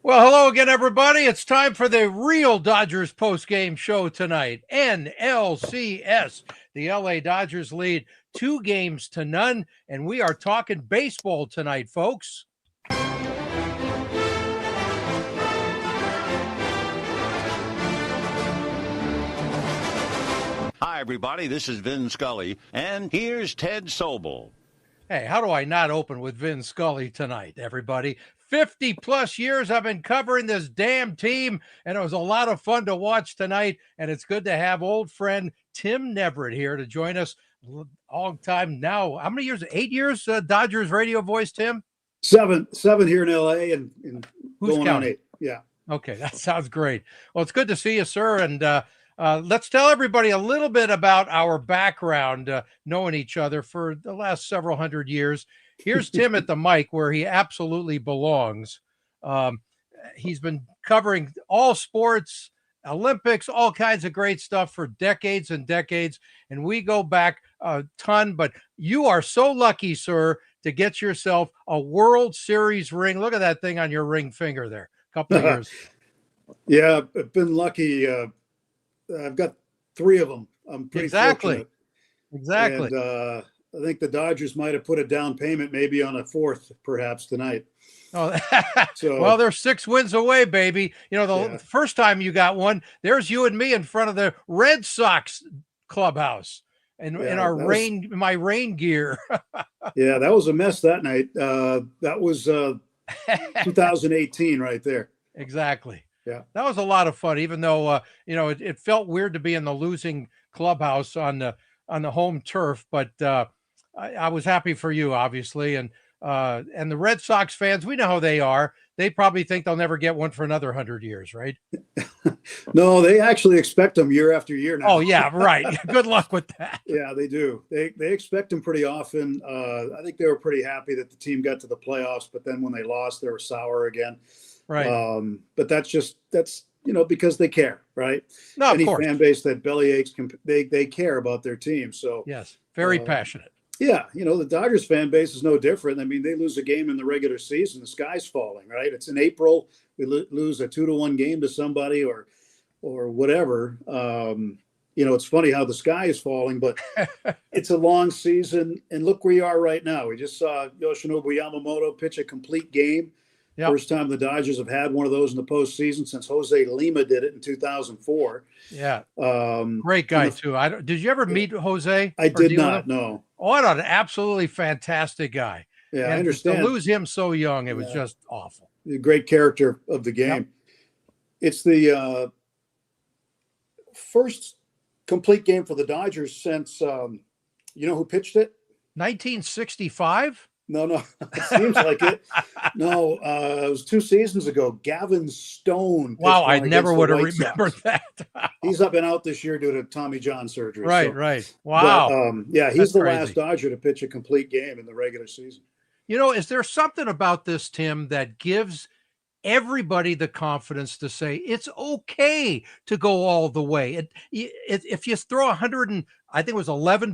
Well, hello again, everybody. It's time for the real Dodgers post-game show tonight. NLCS. The LA Dodgers lead 2-0, and we are talking baseball tonight, folks. Hi, everybody. This is Vin Scully, and here's Ted Sobel. Hey, how do I not open with Vin Scully tonight, everybody? 50-plus years I've been covering this damn team, and it was a lot of fun to watch tonight, and it's good to have old friend Tim Neverett here to join us. Long time now. How many years? 8 years, Dodgers radio voice, Tim? Seven here in L.A. and Who's going counting? on 8. Yeah. Okay, that sounds great. Well, it's good to see you, sir, and let's tell everybody a little bit about our background, knowing each other for the last several hundred years. Here's Tim at the mic where he absolutely belongs. He's been covering all sports, Olympics, all kinds of great stuff for decades and decades, and we go back a ton, but you are so lucky, sir, to get yourself a World Series ring. Look at that thing on your ring finger there. A couple of years. Yeah, I've been lucky. I've got 3 of them. I'm pretty fortunate. Exactly. And I think the Dodgers might have put a down payment maybe on a 4th perhaps tonight. Oh, So, well, they're 6 wins away, baby. You know, the first time you got one, there's you and me in front of the Red Sox clubhouse in our my rain gear. Yeah, that was a mess that night. That was 2018 right there. Exactly. Yeah. That was a lot of fun, even though, it felt weird to be in the losing clubhouse on the home turf, but I was happy for you, obviously. And the Red Sox fans, we know how they are. They probably think they'll never get one for another 100 years, right? No, they actually expect them year after year now. Oh, yeah, right. Good luck with that. Yeah, they do. They expect them pretty often. I think they were pretty happy that the team got to the playoffs, but then when they lost, they were sour again. Right. But that's because they care, right? No, of Any course. fan base that bellyaches, they care about their team. So Yes, very passionate. yeah, the Dodgers fan base is no different. I mean, they lose a game in the regular season, the sky's falling, right? It's in April, we lose a 2-1 game to somebody or whatever. It's funny how the sky is falling, but it's a long season. And look where you are right now. We just saw Yoshinobu Yamamoto pitch a complete game. Yep. First time the Dodgers have had one of those in the postseason since Jose Lima did it in 2004. Yeah. Great guy, too. Did you ever meet Jose? I did not, no. What an absolutely fantastic guy. Yeah, and I understand. To lose him so young, it was just awful. A great character of the game. Yep. It's the first complete game for the Dodgers since, who pitched it? 1965? No, it seems like it. No, it was 2 seasons ago. Gavin Stone. Wow, I never would have remembered that. He's up and out this year due to Tommy John surgery. Right. Wow. But, he's the last Dodger to pitch a complete game in the regular season. Is there something about this, Tim, that gives everybody the confidence to say it's okay to go all the way? If you throw 11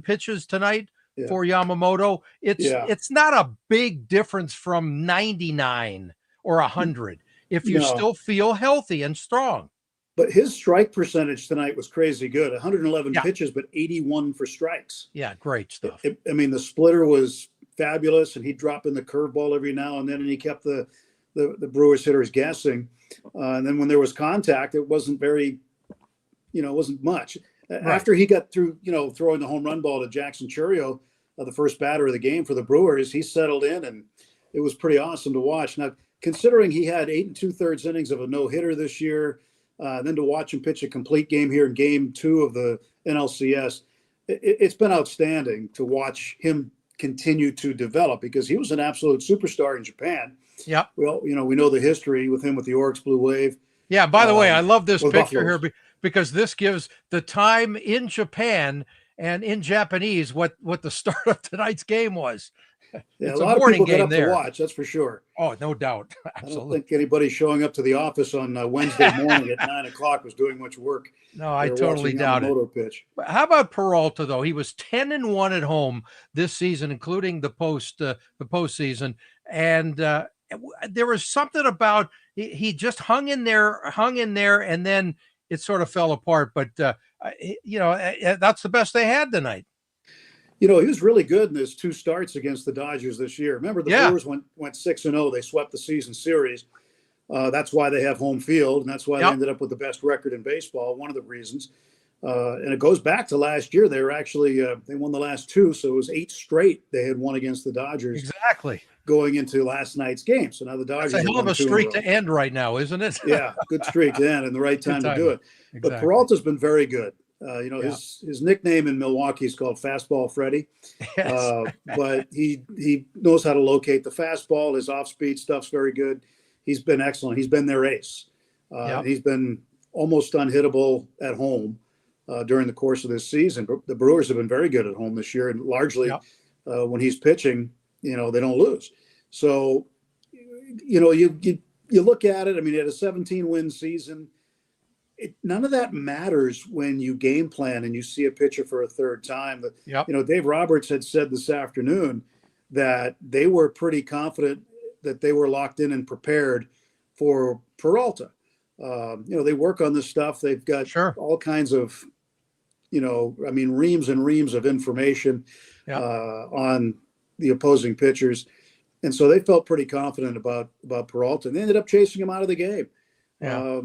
pitches tonight, for Yamamoto, it's not a big difference from 99 or 100 if you still feel healthy and strong. But his strike percentage tonight was crazy good. 111 pitches, but 81 for strikes. Yeah, great stuff. The splitter was fabulous, and he'd drop in the curveball every now and then, and he kept the Brewers hitters guessing. And then when there was contact, it wasn't wasn't much. Right. After he got through, throwing the home run ball to Jackson Chourio, the first batter of the game for the Brewers, he settled in, and it was pretty awesome to watch. Now, considering he had 8 2/3 innings of a no-hitter this year, then to watch him pitch a complete game here in Game 2 of the NLCS, it's been outstanding to watch him continue to develop because he was an absolute superstar in Japan. Yeah. Well, we know the history with him with the Oryx Blue Wave. Yeah. By the way, I love this picture here because this gives the time in Japan and in Japanese what the start of tonight's game was. Yeah, it's a lot of people get up there to watch, that's for sure. Oh, no doubt. Absolutely. I don't think anybody showing up to the office on Wednesday morning at 9 o'clock was doing much work. No, I totally doubt it. Pitch. How about Peralta, though? He was 10-1 at home this season, including the postseason, and there was something about he just hung in there, and then it sort of fell apart. But that's the best they had tonight. He was really good in his 2 starts against the Dodgers this year. Remember, the Brewers went 6-0. They swept the season series. That's why they have home field, and that's why they ended up with the best record in baseball. One of the reasons. And it goes back to last year. They were actually they won the last 2, so it was 8 straight they had won against the Dodgers. Exactly. Going into last night's game. So now the Dodgers. That's a hell of a streak to end right now, isn't it? Yeah, good streak to end and the right time to do it. Exactly. But Peralta's been very good. His nickname in Milwaukee is called Fastball Freddy. Yes. But he knows how to locate the fastball. His off-speed stuff's very good. He's been excellent. He's been their ace. He's been almost unhittable at home during the course of this season. The Brewers have been very good at home this year, and largely when he's pitching, they don't lose. So, you look at it. I mean, he had a 17-win season. None of that matters when you game plan and you see a pitcher for a third time. Dave Roberts had said this afternoon that they were pretty confident that they were locked in and prepared for Peralta. They work on this stuff. They've got all kinds of, reams and reams of information on the opposing pitchers. And so they felt pretty confident about Peralta, and they ended up chasing him out of the game. Yeah.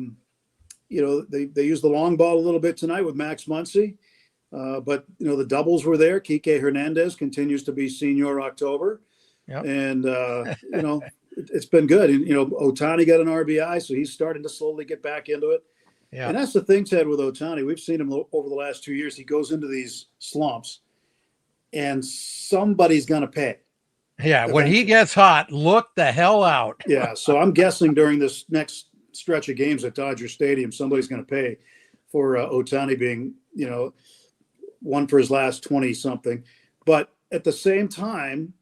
They used the long ball a little bit tonight with Max Muncy, but the doubles were there. Kike Hernandez continues to be Senior October, and it's been good. And Ohtani got an RBI, so he's starting to slowly get back into it. Yeah. And that's the thing, Ted, with Ohtani. We've seen him over the last 2 years. He goes into these slumps, and somebody's going to pay. Yeah, when he gets hot, look the hell out. Yeah, so I'm guessing during this next stretch of games at Dodger Stadium, somebody's going to pay for Ohtani being, one for his last 20-something. But at the same time,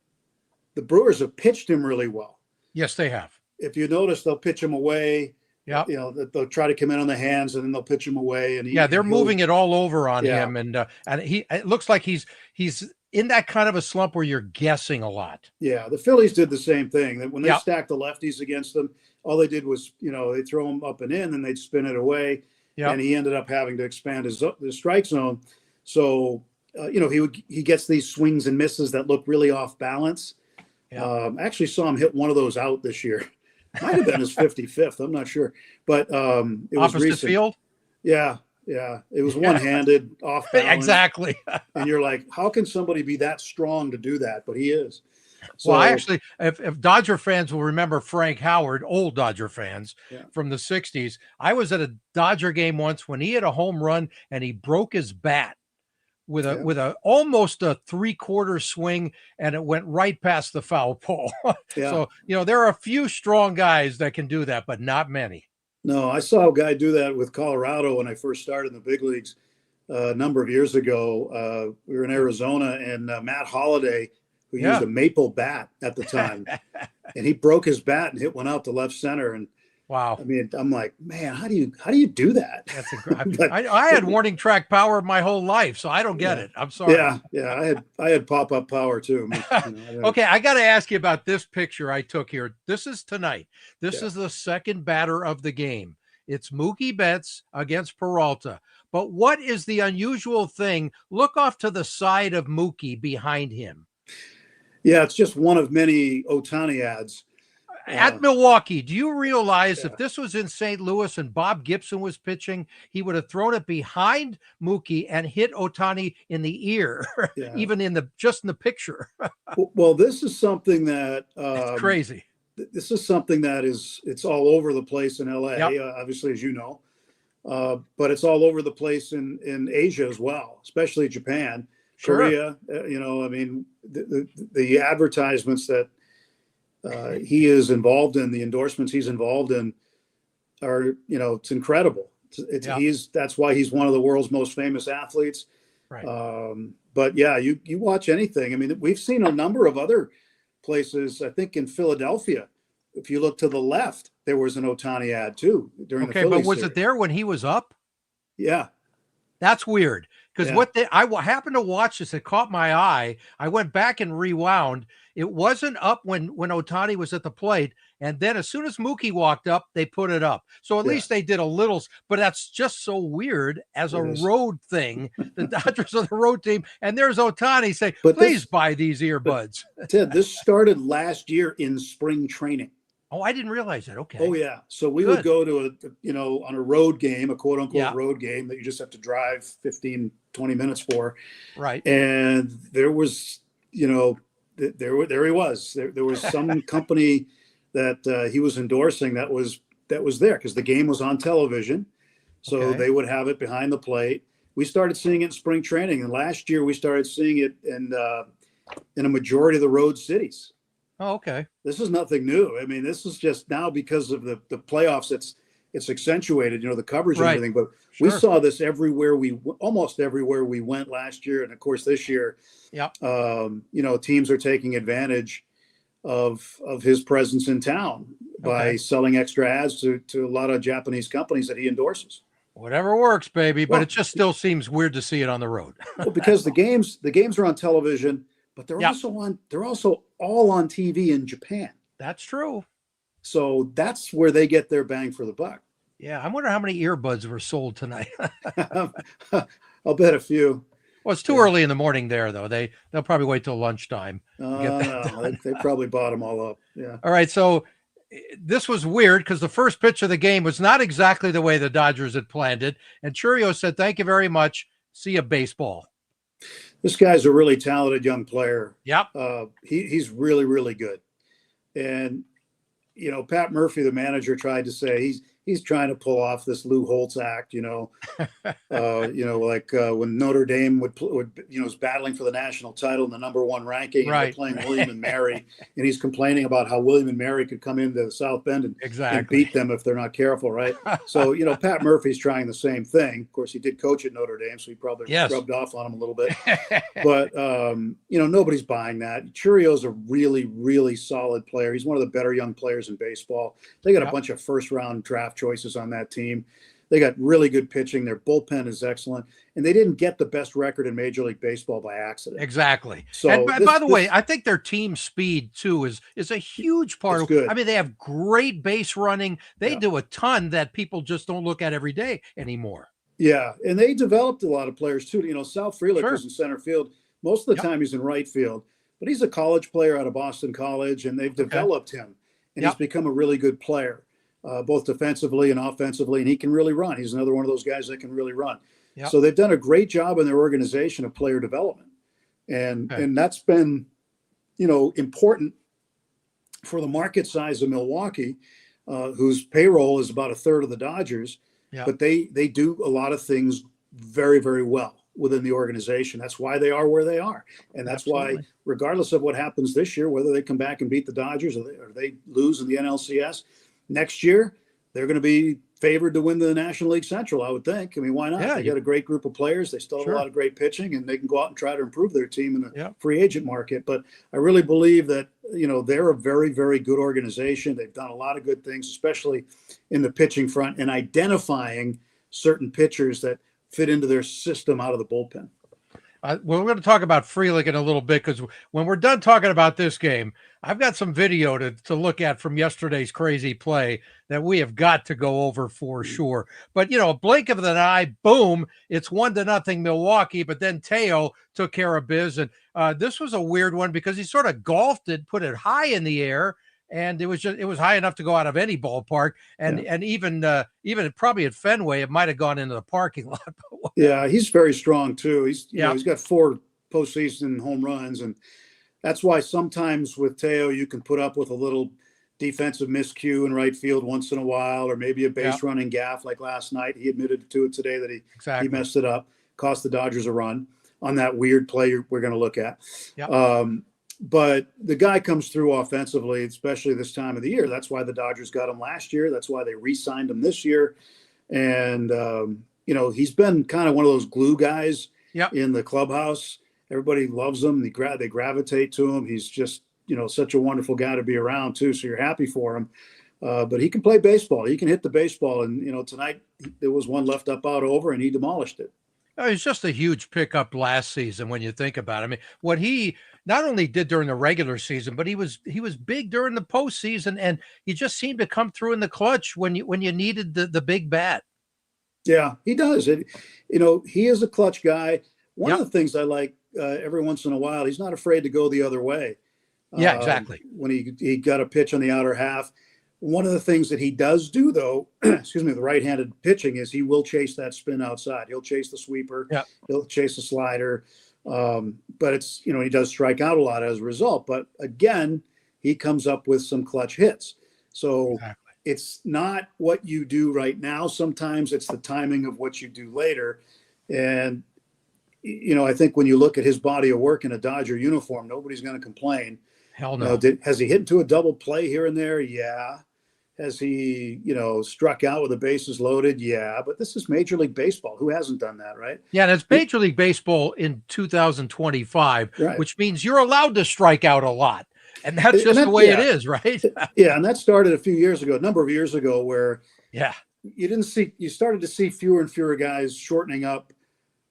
the Brewers have pitched him really well. Yes, they have. If you notice, they'll pitch him away. Yeah. They'll try to come in on the hands, and then they'll pitch him away. And they're moving it all over on him, and it looks like he's in that kind of a slump where you're guessing a lot. Yeah, the Phillies did the same thing. When they stacked the lefties against them, all they did was, they throw him up and in, and they'd spin it away. And he ended up having to expand his strike zone. So, he gets these swings and misses that look really off balance. Yeah. I actually saw him hit one of those out this year. Might have been his 55th. I'm not sure, but it was opposite recent. Field. Yeah. It was one-handed, off balance. Exactly. And you're like, how can somebody be that strong to do that? But he is. So, well, actually, if Dodger fans will remember Frank Howard, old Dodger fans from the 60s, I was at a Dodger game once when he hit a home run and he broke his bat with a almost a 3/4 swing, and it went right past the foul pole. So, there are a few strong guys that can do that, but not many. No, I saw a guy do that with Colorado when I first started in the big leagues a number of years ago. We were in Arizona, and Matt Holliday, who used a maple bat at the time, and he broke his bat and hit one out to left center. And wow, I mean, I'm like, man, how do you do that? That's I had warning track power my whole life, so I don't get it. I'm sorry. Yeah, I had pop up power too. Okay, I got to ask you about this picture I took here. This is tonight. This is the second batter of the game. It's Mookie Betts against Peralta. But what is the unusual thing? Look off to the side of Mookie behind him. Yeah, it's just one of many Ohtani ads. At Milwaukee, do you realize if this was in St. Louis and Bob Gibson was pitching, he would have thrown it behind Mookie and hit Ohtani in the ear, even in the picture? Well, this is something that it's crazy. This is something that it's all over the place in LA, obviously, as you know, but it's all over the place in Asia as well, especially Japan. Korea, I mean, the advertisements that he is involved in, the endorsements he's involved in are, it's incredible. That's why he's one of the world's most famous athletes. Right. But you watch anything. I mean, we've seen a number of other places. I think in Philadelphia, if you look to the left, there was an Ohtani ad too during the Phillies series. But was it there when he was up? Yeah. That's weird. Because I happened to watch this, it caught my eye. I went back and rewound. It wasn't up when Ohtani was at the plate, And then as soon as Mookie walked up, they put it up. So at least they did a little, but that's just so weird as a road thing. The Dodgers are the road team, and there's Ohtani saying, please buy these earbuds. Ted, this started last year in spring training. Oh, I didn't realize it. Okay. Oh, yeah. So we would go to on a road game, a quote unquote road game that you just have to drive 15, 20 minutes for. Right. And there was, there he was. There was some company that he was endorsing that was there because the game was on television. So they would have it behind the plate. We started seeing it in spring training. And last year we started seeing it in a majority of the road cities. Oh, okay. This is nothing new. I mean, this is just now because of the playoffs. It's accentuated, the coverage and everything. But we saw this almost everywhere we went last year, and of course this year. Yeah. Teams are taking advantage of his presence in town by selling extra ads to a lot of Japanese companies that he endorses. Whatever works, baby. But it just still seems weird to see it on the road. Well, because the games are on television. But they're also all on TV in Japan. That's true. So that's where they get their bang for the buck. Yeah, I wonder how many earbuds were sold tonight. I'll bet a few. Well, it's too early in the morning there, though. They'll probably wait till lunchtime. They probably bought them all up. Yeah. All right, so this was weird because the first pitch of the game was not exactly the way the Dodgers had planned it. And Churio said, "Thank you very much. See you, baseball." This guy's a really talented young player. Yep. He's really, really good. And, Pat Murphy, the manager, tried to say he's trying to pull off this Lou Holtz act, like when Notre Dame would was battling for the national title and the #1 ranking, and they're playing William and Mary, and he's complaining about how William and Mary could come into the South Bend and beat them if they're not careful, right? So, Pat Murphy's trying the same thing. Of course, he did coach at Notre Dame, so he probably rubbed off on him a little bit. But, nobody's buying that. Churio's a really, really solid player. He's one of the better young players in baseball. They got a bunch of first-round draft choices on that team. They got really good pitching. Their bullpen is excellent. And they didn't get the best record in Major League Baseball by accident. Exactly. So, and by the way, I think their team speed, too, is a huge part of it. I mean, they have great base running. They do a ton that people just don't look at every day anymore. Yeah, and they developed a lot of players, too. Sal Frelick was in center field. Most of the time he's in right field. But he's a college player out of Boston College, and they've developed him. And he's become a really good player. Both defensively and offensively, and he can really run. He's another one of those guys that can really run. Yep. So they've done a great job in their organization of player development, and that's been, important for the market size of Milwaukee, whose payroll is about a third of the Dodgers. Yep. But they do a lot of things very, very well within the organization. That's why they are where they are, and that's why, regardless of what happens this year, whether they come back and beat the Dodgers or they lose in the NLCS. Next year, they're going to be favored to win the National League Central, I would think. I mean, why not? They got a great group of players. They still have a lot of great pitching, and they can go out and try to improve their team in the free agent market. But I really believe that, they're a very, very good organization. They've done a lot of good things, especially in the pitching front and identifying certain pitchers that fit into their system out of the bullpen. Well, we're going to talk about Frelick in a little bit because when we're done talking about this game, I've got some video to look at from yesterday's crazy play that we have got to go over for sure. But, a blink of an eye, boom, it's 1-0 Milwaukee, but then Teo took care of biz. And this was a weird one because he sort of golfed it, put it high in the air, and it was high enough to go out of any ballpark. And even probably at Fenway, it might have gone into the parking lot. Yeah, he's very strong too. He's got 4 postseason home runs, and that's why sometimes with Teo you can put up with a little defensive miscue in right field once in a while, or maybe a base running gaffe like last night. He admitted to it today that he messed it up, cost the Dodgers a run on that weird play we're going to look at. But the guy comes through offensively, especially this time of the year. That's why the Dodgers got him last year. That's why they re-signed him this year. And, he's been kind of one of those glue guys in the clubhouse. Everybody loves him. They gravitate to him. He's just, such a wonderful guy to be around, too. So you're happy for him. But he can play baseball. He can hit the baseball. And, tonight there was one left up out over, and he demolished it. Oh, it's just a huge pickup last season when you think about it. I mean, what he not only did during the regular season, but he was big during the postseason, and he just seemed to come through in the clutch when you needed the big bat. Yeah, he does. He is a clutch guy. One of Yep. the things I like every once in a while, he's not afraid to go the other way. Yeah, exactly. When he got a pitch on the outer half. One of the things that he does do, though, excuse me, the right-handed pitching is he will chase that spin outside. He'll chase the sweeper. Yeah. He'll chase the slider. But it's, he does strike out a lot as a result. But again, he comes up with some clutch hits. So Exactly. it's not what you do right now. Sometimes it's the timing of what you do later. And, I think when you look at his body of work in a Dodger uniform, nobody's going to complain. Hell no. Has he hit into a double play here and there? Yeah. Has he, struck out with the bases loaded? Yeah. But this is Major League Baseball. Who hasn't done that, right? Yeah, and it's Major League Baseball in 2025, Right. which means you're allowed to strike out a lot. And that's just the way it is, right? Yeah. And that started a number of years ago, where Yeah. you started to see fewer and fewer guys shortening up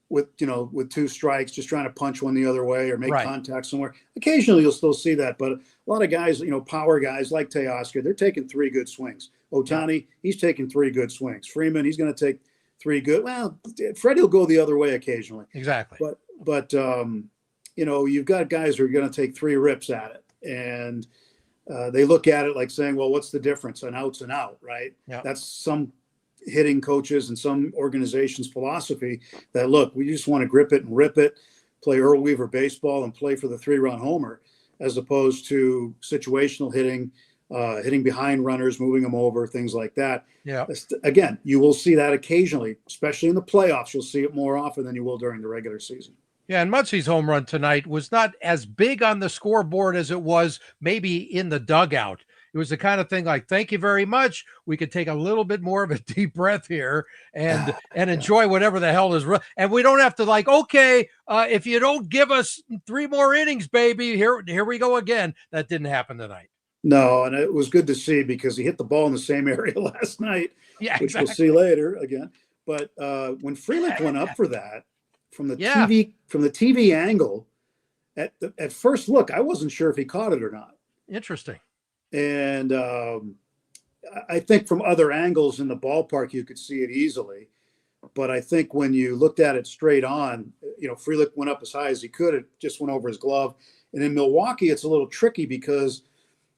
with 2 strikes, just trying to punch one the other way or make Right. contact somewhere. Occasionally you'll still see that, but a lot of guys, power guys like Teoscar, they're taking 3 good swings. Ohtani, he's taking 3 good swings. Freeman, he's going to take 3 good. Well, Freddie will go the other way occasionally. Exactly. But you've got guys who are going to take 3 rips at it, and they look at it like saying, well, what's the difference? An out's an out, right? Yeah. That's some hitting coaches and some organizations' philosophy, that look, we just want to grip it and rip it, play Earl Weaver baseball and play for the 3-run homer, as opposed to situational hitting, hitting behind runners, moving them over, things like that. Yeah. Again, you will see that occasionally, especially in the playoffs. You'll see it more often than you will during the regular season. Yeah, and Muncie's home run tonight was not as big on the scoreboard as it was maybe in the dugout. It was the kind of thing like, thank you very much. We could take a little bit more of a deep breath here and enjoy whatever the hell is. And we don't have to okay, if you don't give us 3 more innings, baby, here we go again. That didn't happen tonight. No, and it was good to see, because he hit the ball in the same area last night, Yeah, which exactly. we'll see later again. But when Freeland went up for that from the TV angle, at first look, I wasn't sure if he caught it or not. Interesting. And I think from other angles in the ballpark, you could see it easily. But I think when you looked at it straight on, Freeland went up as high as he could. It just went over his glove. And in Milwaukee, it's a little tricky because,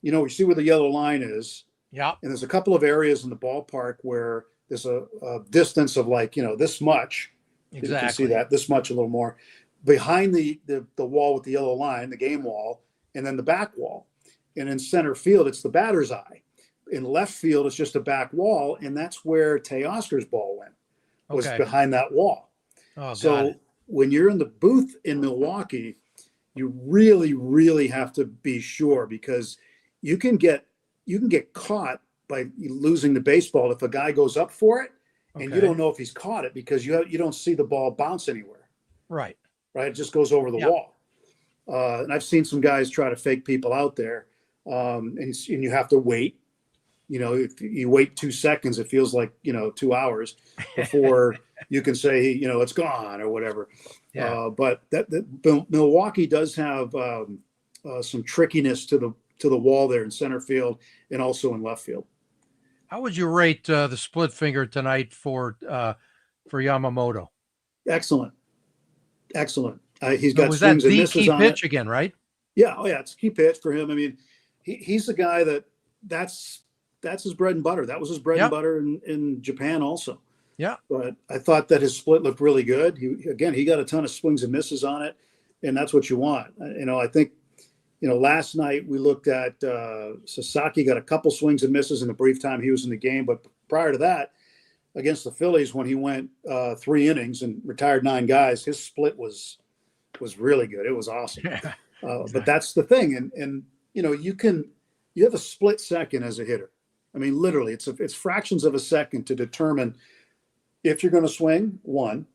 you see where the yellow line is. Yeah. And there's a couple of areas in the ballpark where there's a distance of this much. Exactly. You can see that, this much, a little more, behind the wall with the yellow line, the game wall, and then the back wall. And in center field, it's the batter's eye. In left field, it's just a back wall, and that's where Teoscar's ball went, was behind that wall. Oh, so when you're in the booth in Milwaukee, you really, really have to be sure, because you can get caught by losing the baseball if a guy goes up for it and you don't know if he's caught it, because you don't see the ball bounce anywhere. Right. It just goes over the wall. And I've seen some guys try to fake people out there. And you have to wait. If you wait 2 seconds, it feels like 2 hours before you can say it's gone or whatever. Yeah. But Milwaukee does have some trickiness to the wall there in center field and also in left field. How would you rate the split finger tonight for Yamamoto? Excellent. He's got was that swings and the misses key on pitch it. again, right? Yeah. Oh yeah, it's a key pitch for him. I mean, he's the guy that's his bread and butter. That was his bread and butter in Japan also. Yeah. But I thought that his split looked really good. He got a ton of swings and misses on it, and that's what you want. I think, last night we looked at Sasaki got a couple swings and misses in the brief time he was in the game, but prior to that, against the Phillies, when he went 3 innings and retired 9 guys, his split was really good. It was awesome. Yeah. But that's the thing, and you have a split second as a hitter. I mean, literally, it's fractions of a second to determine if you're going to swing, one,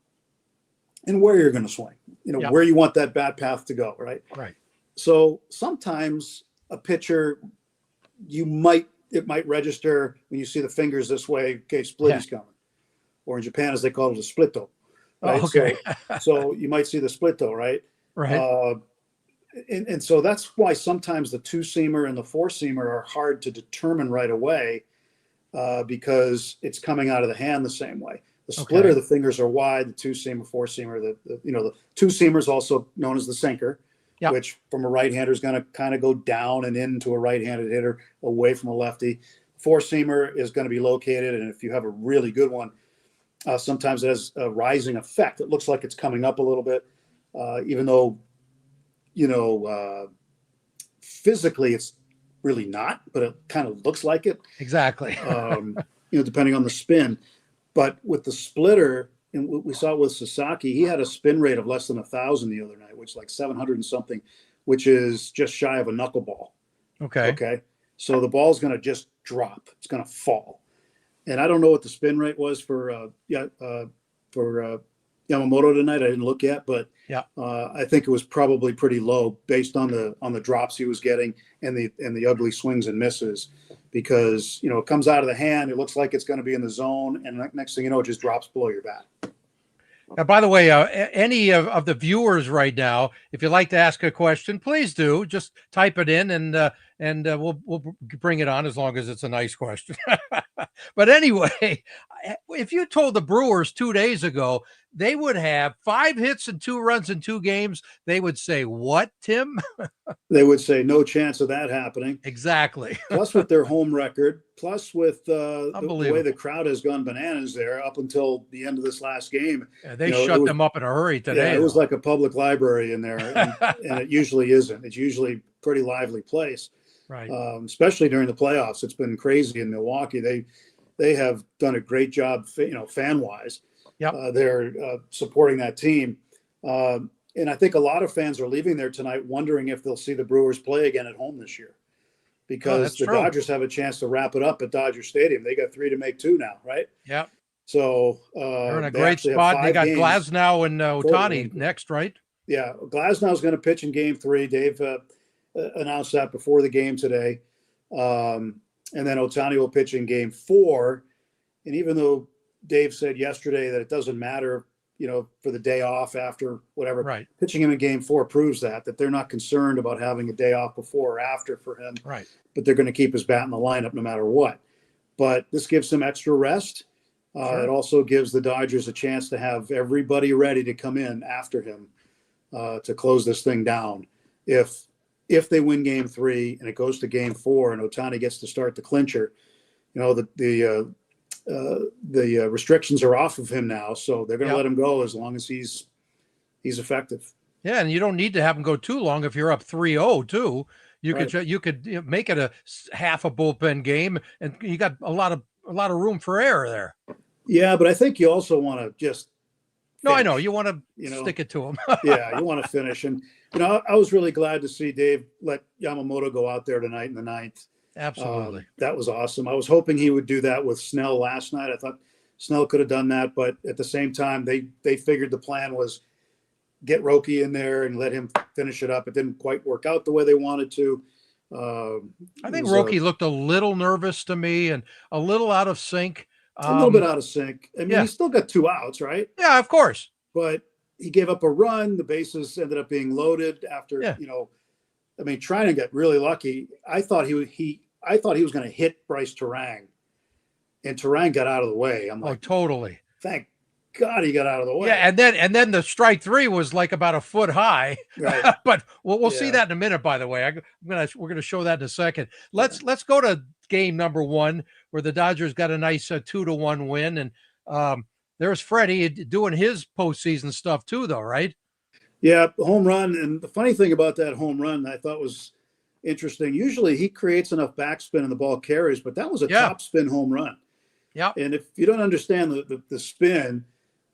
and where you're going to swing. Where you want that bat path to go, right? Right. So sometimes a pitcher, it might register when you see the fingers this way. Okay, split is coming, or in Japan, as they call it, a splitto. right? Oh, okay. So you might see the split toe, right? Right. And so that's why sometimes the two-seamer and the four-seamer are hard to determine right away, because it's coming out of the hand the same way. The splitter, Okay. the fingers are wide. The two-seamer, four-seamer, the two-seamer is also known as the sinker, Yeah. which from a right-hander is going to kind of go down and into a right-handed hitter, away from a lefty. Four-seamer is going to be located, and if you have a really good one, sometimes it has a rising effect. It looks like it's coming up a little bit, even though, physically it's really not, but it kind of looks like it, Exactly. depending on the spin. But with the splitter, and we saw it with Sasaki, he had a spin rate of less than 1,000 the other night, which is like 700 and something, which is just shy of a knuckleball. Okay. Okay. So the ball's going to just drop. It's going to fall. And I don't know what the spin rate was for Yamamoto tonight. I didn't look at, but Yeah. I think it was probably pretty low based on the drops he was getting and the ugly swings and misses, because it comes out of the hand, it looks like it's going to be in the zone, and next thing you know, it just drops below your bat. Now, by the way, any of the viewers right now, if you'd like to ask a question, please do. Just type it in, and we'll bring it on, as long as it's a nice question. But anyway, if you told the Brewers 2 days ago they would have 5 hits and 2 runs in 2 games, they would say, "What, Tim?" They would say no chance of that happening. Exactly. Plus with their home record, plus with the way the Unbelievable. crowd has gone bananas there up until the end of this last game. Yeah, they shut them up in a hurry today. Yeah, it was though. like a public library in there, and it usually isn't. It's usually a pretty lively place, Right. especially during the playoffs. It's been crazy in Milwaukee. They have done a great job, fan wise. Yep. They're supporting that team. And I think a lot of fans are leaving there tonight wondering if they'll see the Brewers play again at home this year, because the true. Dodgers have a chance to wrap it up at Dodger Stadium. They got 3 to make 2 now, right? Yeah. So They're in a they great actually have spot. They 5 got games. Glasnow and Ohtani Totally. next, right? Yeah, Glasnow's going to pitch in Game 3. Dave announced that before the game today, and then Ohtani will pitch in Game 4. And even though Dave said yesterday that it doesn't matter, for the day off after whatever, Right. pitching him in Game 4 proves that they're not concerned about having a day off before or after for him. Right. But they're going to keep his bat in the lineup no matter what. But this gives him extra rest. Sure. It also gives the Dodgers a chance to have everybody ready to come in after him to close this thing down. If they win Game 3 and it goes to Game 4 and Ohtani gets to start the clincher, the restrictions are off of him now, so they're going to let him go as long as he's effective. Yeah, and you don't need to have him go too long if you're up 3-0 too. You could make it a half a bullpen game, and you got a lot of room for error there. Yeah, but I think you also want to just No, finish. I know you want to stick it to him. Yeah, you want to finish, and I was really glad to see Dave let Yamamoto go out there tonight in the 9th. Absolutely. That was awesome. I was hoping he would do that with Snell last night. I thought Snell could have done that, but at the same time, they figured the plan was get Roki in there and let him finish it up. It didn't quite work out the way they wanted to. I think Roki looked a little nervous to me and a little out of sync. A little bit out of sync. I mean, yeah. He still got 2 outs, right? Yeah, of course. But he gave up a run. The bases ended up being loaded after, Trinan got really lucky. I thought he was going to hit Bryce Terang, and Terang got out of the way. I'm like, totally. Thank God he got out of the way. Yeah, and then the strike 3 was like about a foot high. Right. But we'll see that in a minute. By the way, we're gonna show that in a second. Let's go to game number 1, where the Dodgers got a nice 2-1 win, and there's Freddie doing his postseason stuff too, though, right? Yeah, home run. And the funny thing about that home run, I thought was interesting. Usually he creates enough backspin and the ball carries, but that was a top spin home run. Yeah. And if you don't understand the spin,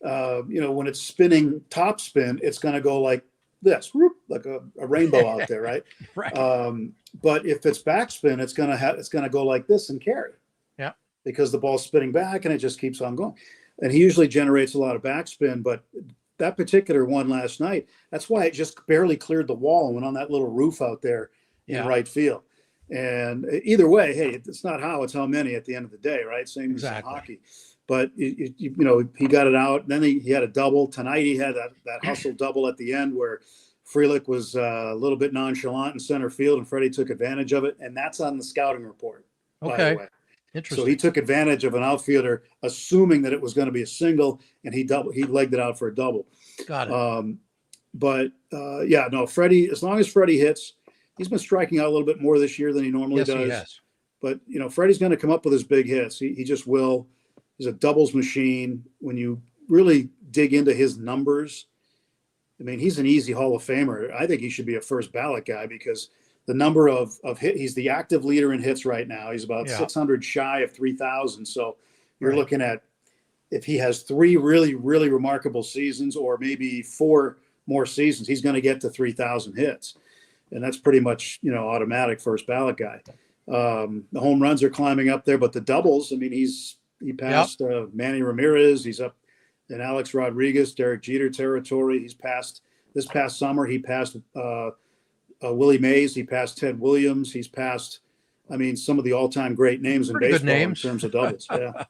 when it's spinning top spin, it's going to go like this, like a rainbow out there, right? Right. But if it's backspin, it's going to go like this and carry. Yeah. Because the ball's spinning back and it just keeps on going. And he usually generates a lot of backspin, but that particular one last night, that's why it just barely cleared the wall and went on that little roof out there in right field. And either way, hey, it's not how, it's how many at the end of the day, right? Same Exactly. as in hockey. But, he got it out. Then he had a double. Tonight he had that hustle double at the end where Frelick was a little bit nonchalant in center field, and Freddie took advantage of it. And that's on the scouting report, by the way. Interesting. So he took advantage of an outfielder, assuming that it was going to be a single, and he legged it out for a double. Got it. Freddie, as long as Freddie hits, he's been striking out a little bit more this year than he normally does. He has. But, Freddie's going to come up with his big hits. He just will. He's a doubles machine. When you really dig into his numbers, I mean, he's an easy Hall of Famer. I think he should be a first ballot guy because the number of hit, he's the active leader in hits right now. He's about 600 shy of 3,000. So you're looking at, if he has 3 really, really remarkable seasons, or maybe 4 more seasons, he's going to get to 3,000 hits. And that's pretty much, automatic first ballot guy. The home runs are climbing up there, but the doubles, I mean, he passed Manny Ramirez. He's up in Alex Rodriguez, Derek Jeter territory. He's passed this past summer. He passed Willie Mays. He passed Ted Williams. He's passed, some of the all-time great names in baseball in terms of doubles. Yeah.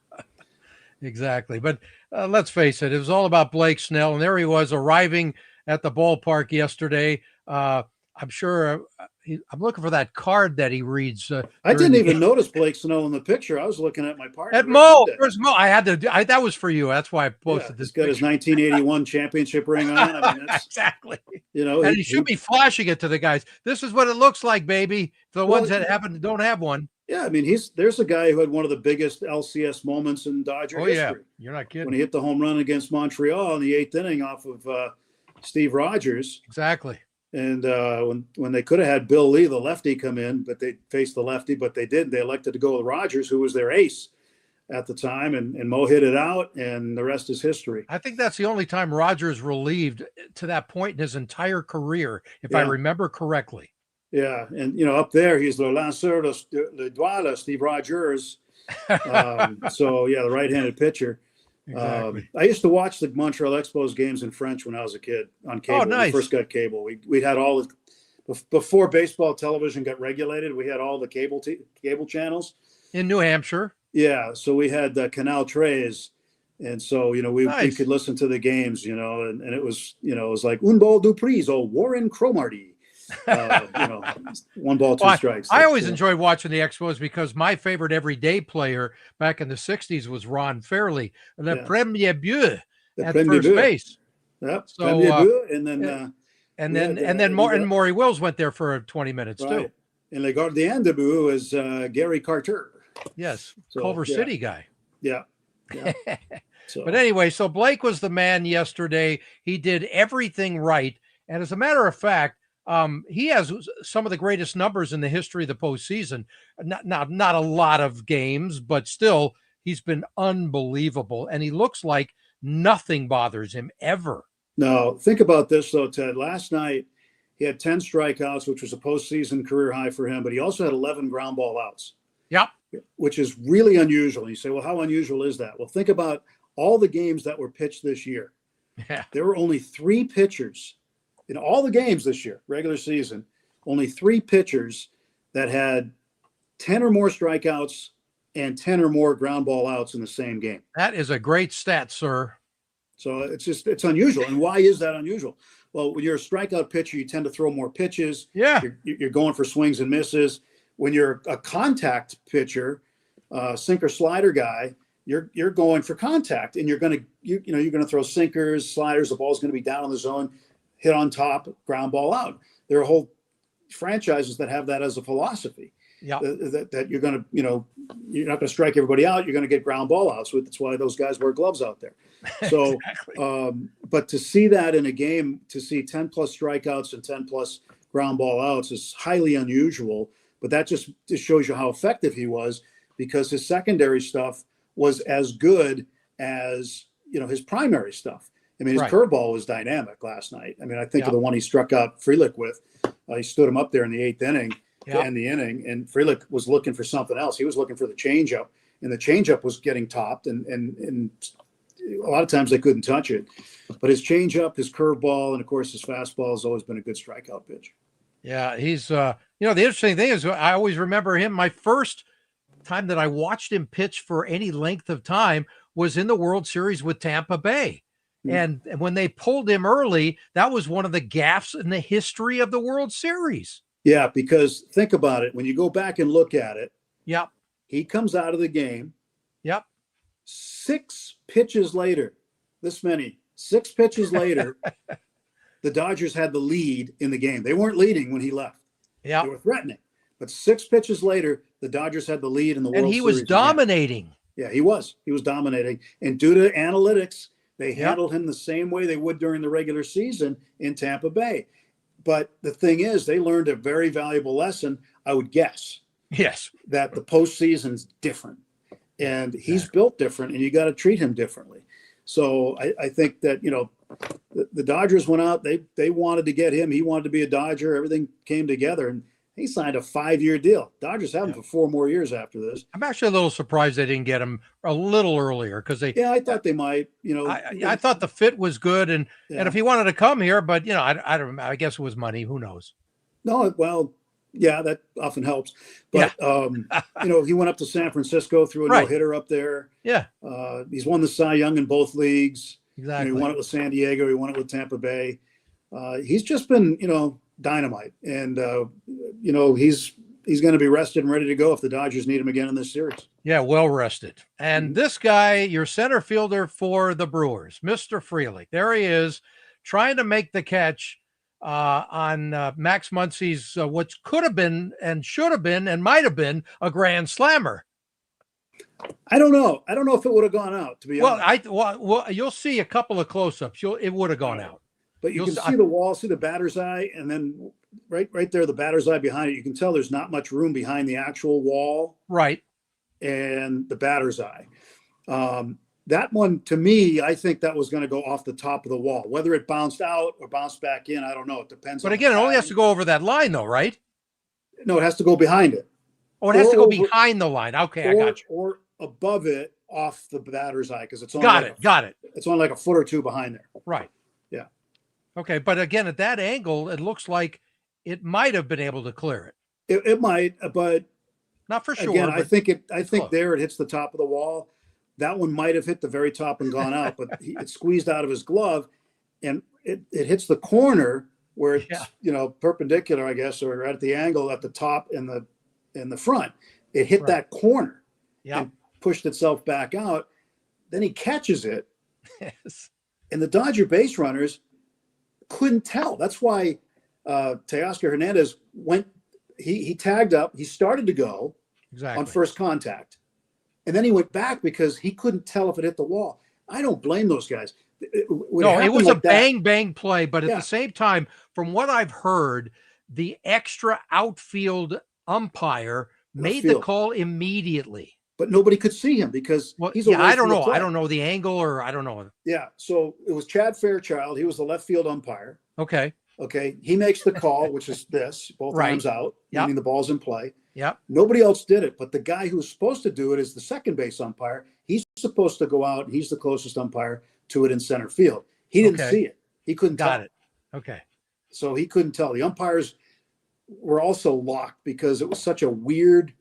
Exactly. But let's face it, it was all about Blake Snell. And there he was arriving at the ballpark yesterday. I'm sure I'm looking for that card that he reads. I didn't even notice Blake Snell in the picture. I was looking at my partner. At Mo. Where's Mo? I had to. That was for you. That's why I posted this. He's got his 1981 championship ring on. That's, exactly. And he should be flashing it to the guys. This is what it looks like, baby. For the ones that don't have one. Yeah, there's a guy who had one of the biggest LCS moments in Dodger history. Yeah, you're not kidding. When he hit the home run against Montreal in the 8th inning off of Steve Rogers. Exactly. And when they could have had Bill Lee, the lefty, come in, but they faced the lefty, but they didn't. They elected to go with Rogers, who was their ace at the time, and Mo hit it out, and the rest is history. I think that's the only time Rogers relieved to that point in his entire career, if I remember correctly. Yeah, and up there he's le lanceur le doigt, Steve Rogers. The right-handed pitcher. Exactly. I used to watch the Montreal Expos games in French when I was a kid on cable. Oh, nice. We first got cable. We had all the before baseball television got regulated. We had all the cable channels in New Hampshire. Yeah, so we had Canal Tres, and so we could listen to the games. And it was it was like un ball du prise or Warren Cromartie. 1 ball, 2 strikes. I always enjoyed watching the Expos because my favorite everyday player back in the 60s was Ron Fairley, le premier but at first base. Yep. So, and then Maury Wills went there for 20 minutes too. And le gardien de but is Gary Carter. Yes, Culver City guy. Yeah. But anyway, so Blake was the man yesterday. He did everything right, and as a matter of fact, he has some of the greatest numbers in the history of the postseason. Not a lot of games, but still, he's been unbelievable. And he looks like nothing bothers him ever. No, think about this, though, Ted. Last night, he had 10 strikeouts, which was a postseason career high for him, but he also had 11 ground ball outs. Yep. Which is really unusual. And you say, well, how unusual is that? Well, think about all the games that were pitched this year. Yeah. There were only 3 pitchers in all the games this year, regular season, only 3 pitchers that had 10 or more strikeouts and 10 or more ground ball outs in the same game. That is a great stat, sir. So it's unusual. And why is that unusual? Well, when you're a strikeout pitcher, you tend to throw more pitches. Yeah. You're going for swings and misses. When you're a contact pitcher, sinker slider guy, you're going for contact, and you're going to throw sinkers, sliders. The ball's going to be down in the zone, hit on top, ground ball out. There are whole franchises that have that as a philosophy. Yeah. That you're going to, you're not going to strike everybody out. You're going to get ground ball outs. That's why those guys wear gloves out there. So, Exactly. But to see that in a game, to see 10 plus strikeouts and 10 plus ground ball outs is highly unusual. But that just shows you how effective he was, because his secondary stuff was as good as, his primary stuff. I mean, his curveball was dynamic last night. I mean, I think of the one he struck out Frelick with. He stood him up there in the 8th inning to end the inning, and Frelick was looking for something else. He was looking for the changeup, and the changeup was getting topped, and a lot of times they couldn't touch it. But his changeup, his curveball, and of course his fastball has always been a good strikeout pitch. Yeah, he's the interesting thing is I always remember him. My first time that I watched him pitch for any length of time was in the World Series with Tampa Bay. And when they pulled him early, that was one of the gaffes in the history of the World Series. Yeah, because think about it. When you go back and look at it, Yep. he comes out of the game. Yep. 6 pitches later, 6 pitches later, the Dodgers had the lead in the game. They weren't leading when he left. Yeah. They were threatening. But 6 pitches later, the Dodgers had the lead in the World Series. And he was dominating. Yeah, he was. He was dominating. And due to analytics, they handled him the same way they would during the regular season in Tampa Bay. But the thing is, they learned a very valuable lesson, I would guess. Yes. That the postseason's different. And he's built different, and you got to treat him differently. So I think that, the Dodgers went out. They wanted to get him. He wanted to be a Dodger. Everything came together, and he signed a 5-year deal. Dodgers have him for 4 more years after this. I'm actually a little surprised they didn't get him a little earlier because they. Yeah, I thought they might. I thought the fit was good, and if he wanted to come here, but I don't. I guess it was money. Who knows? No, well, yeah, that often helps. But he went up to San Francisco, threw a no-hitter up there. Yeah, he's won the Cy Young in both leagues. Exactly. He won it with San Diego. He won it with Tampa Bay. He's just been, dynamite, and he's going to be rested and ready to go if the Dodgers need him again in this series. Yeah, well rested. And this guy, your center fielder for the Brewers, Mr. Frelick, there he is, trying to make the catch on Max Muncy's what could have been and should have been and might have been a grand slammer. I don't know if it would have gone out, to be honest. Well, you'll see a couple of close-ups. It would have gone out. But you can see the wall, see the batter's eye, and then right there, the batter's eye behind it. You can tell there's not much room behind the actual wall. Right. And the batter's eye. That one, to me, I think that was going to go off the top of the wall. Whether it bounced out or bounced back in, I don't know. It depends. But again, it only has to go over that line, though, right? No, it has to go behind it. Oh, it has to go behind the line. Okay, I got you. Or above it, off the batter's eye, because it's on. Got it. It's on like a foot or two behind there. Right. Yeah. Okay, but again, at that angle, it looks like it might have been able to clear it. It might, but not for sure. Again, I think there it hits the top of the wall. That one might have hit the very top and gone out, but it squeezed out of his glove, and it hits the corner where it's perpendicular, I guess, or at the angle at the top and the front. It hit that corner and pushed itself back out. Then he catches it, and the Dodger base runners couldn't tell. That's why Teoscar Hernandez went. He tagged up. He started to go on first contact. And then he went back because he couldn't tell if it hit the wall. I don't blame those guys. It was a bang play, but at the same time, from what I've heard, the extra outfield umpire made the call immediately. But nobody could see him because he's I don't know. I don't know the angle, or I don't know. Yeah, so it was Chad Fairchild. He was the left field umpire. Okay. He makes the call, which is this, both arms out, meaning the ball's in play. Yeah. Nobody else did it, but the guy who's supposed to do it is the second base umpire. He's supposed to go out, and he's the closest umpire to it in center field. He didn't see it. He couldn't tell. Got it. Okay. So he couldn't tell. The umpires were also locked because it was such a weird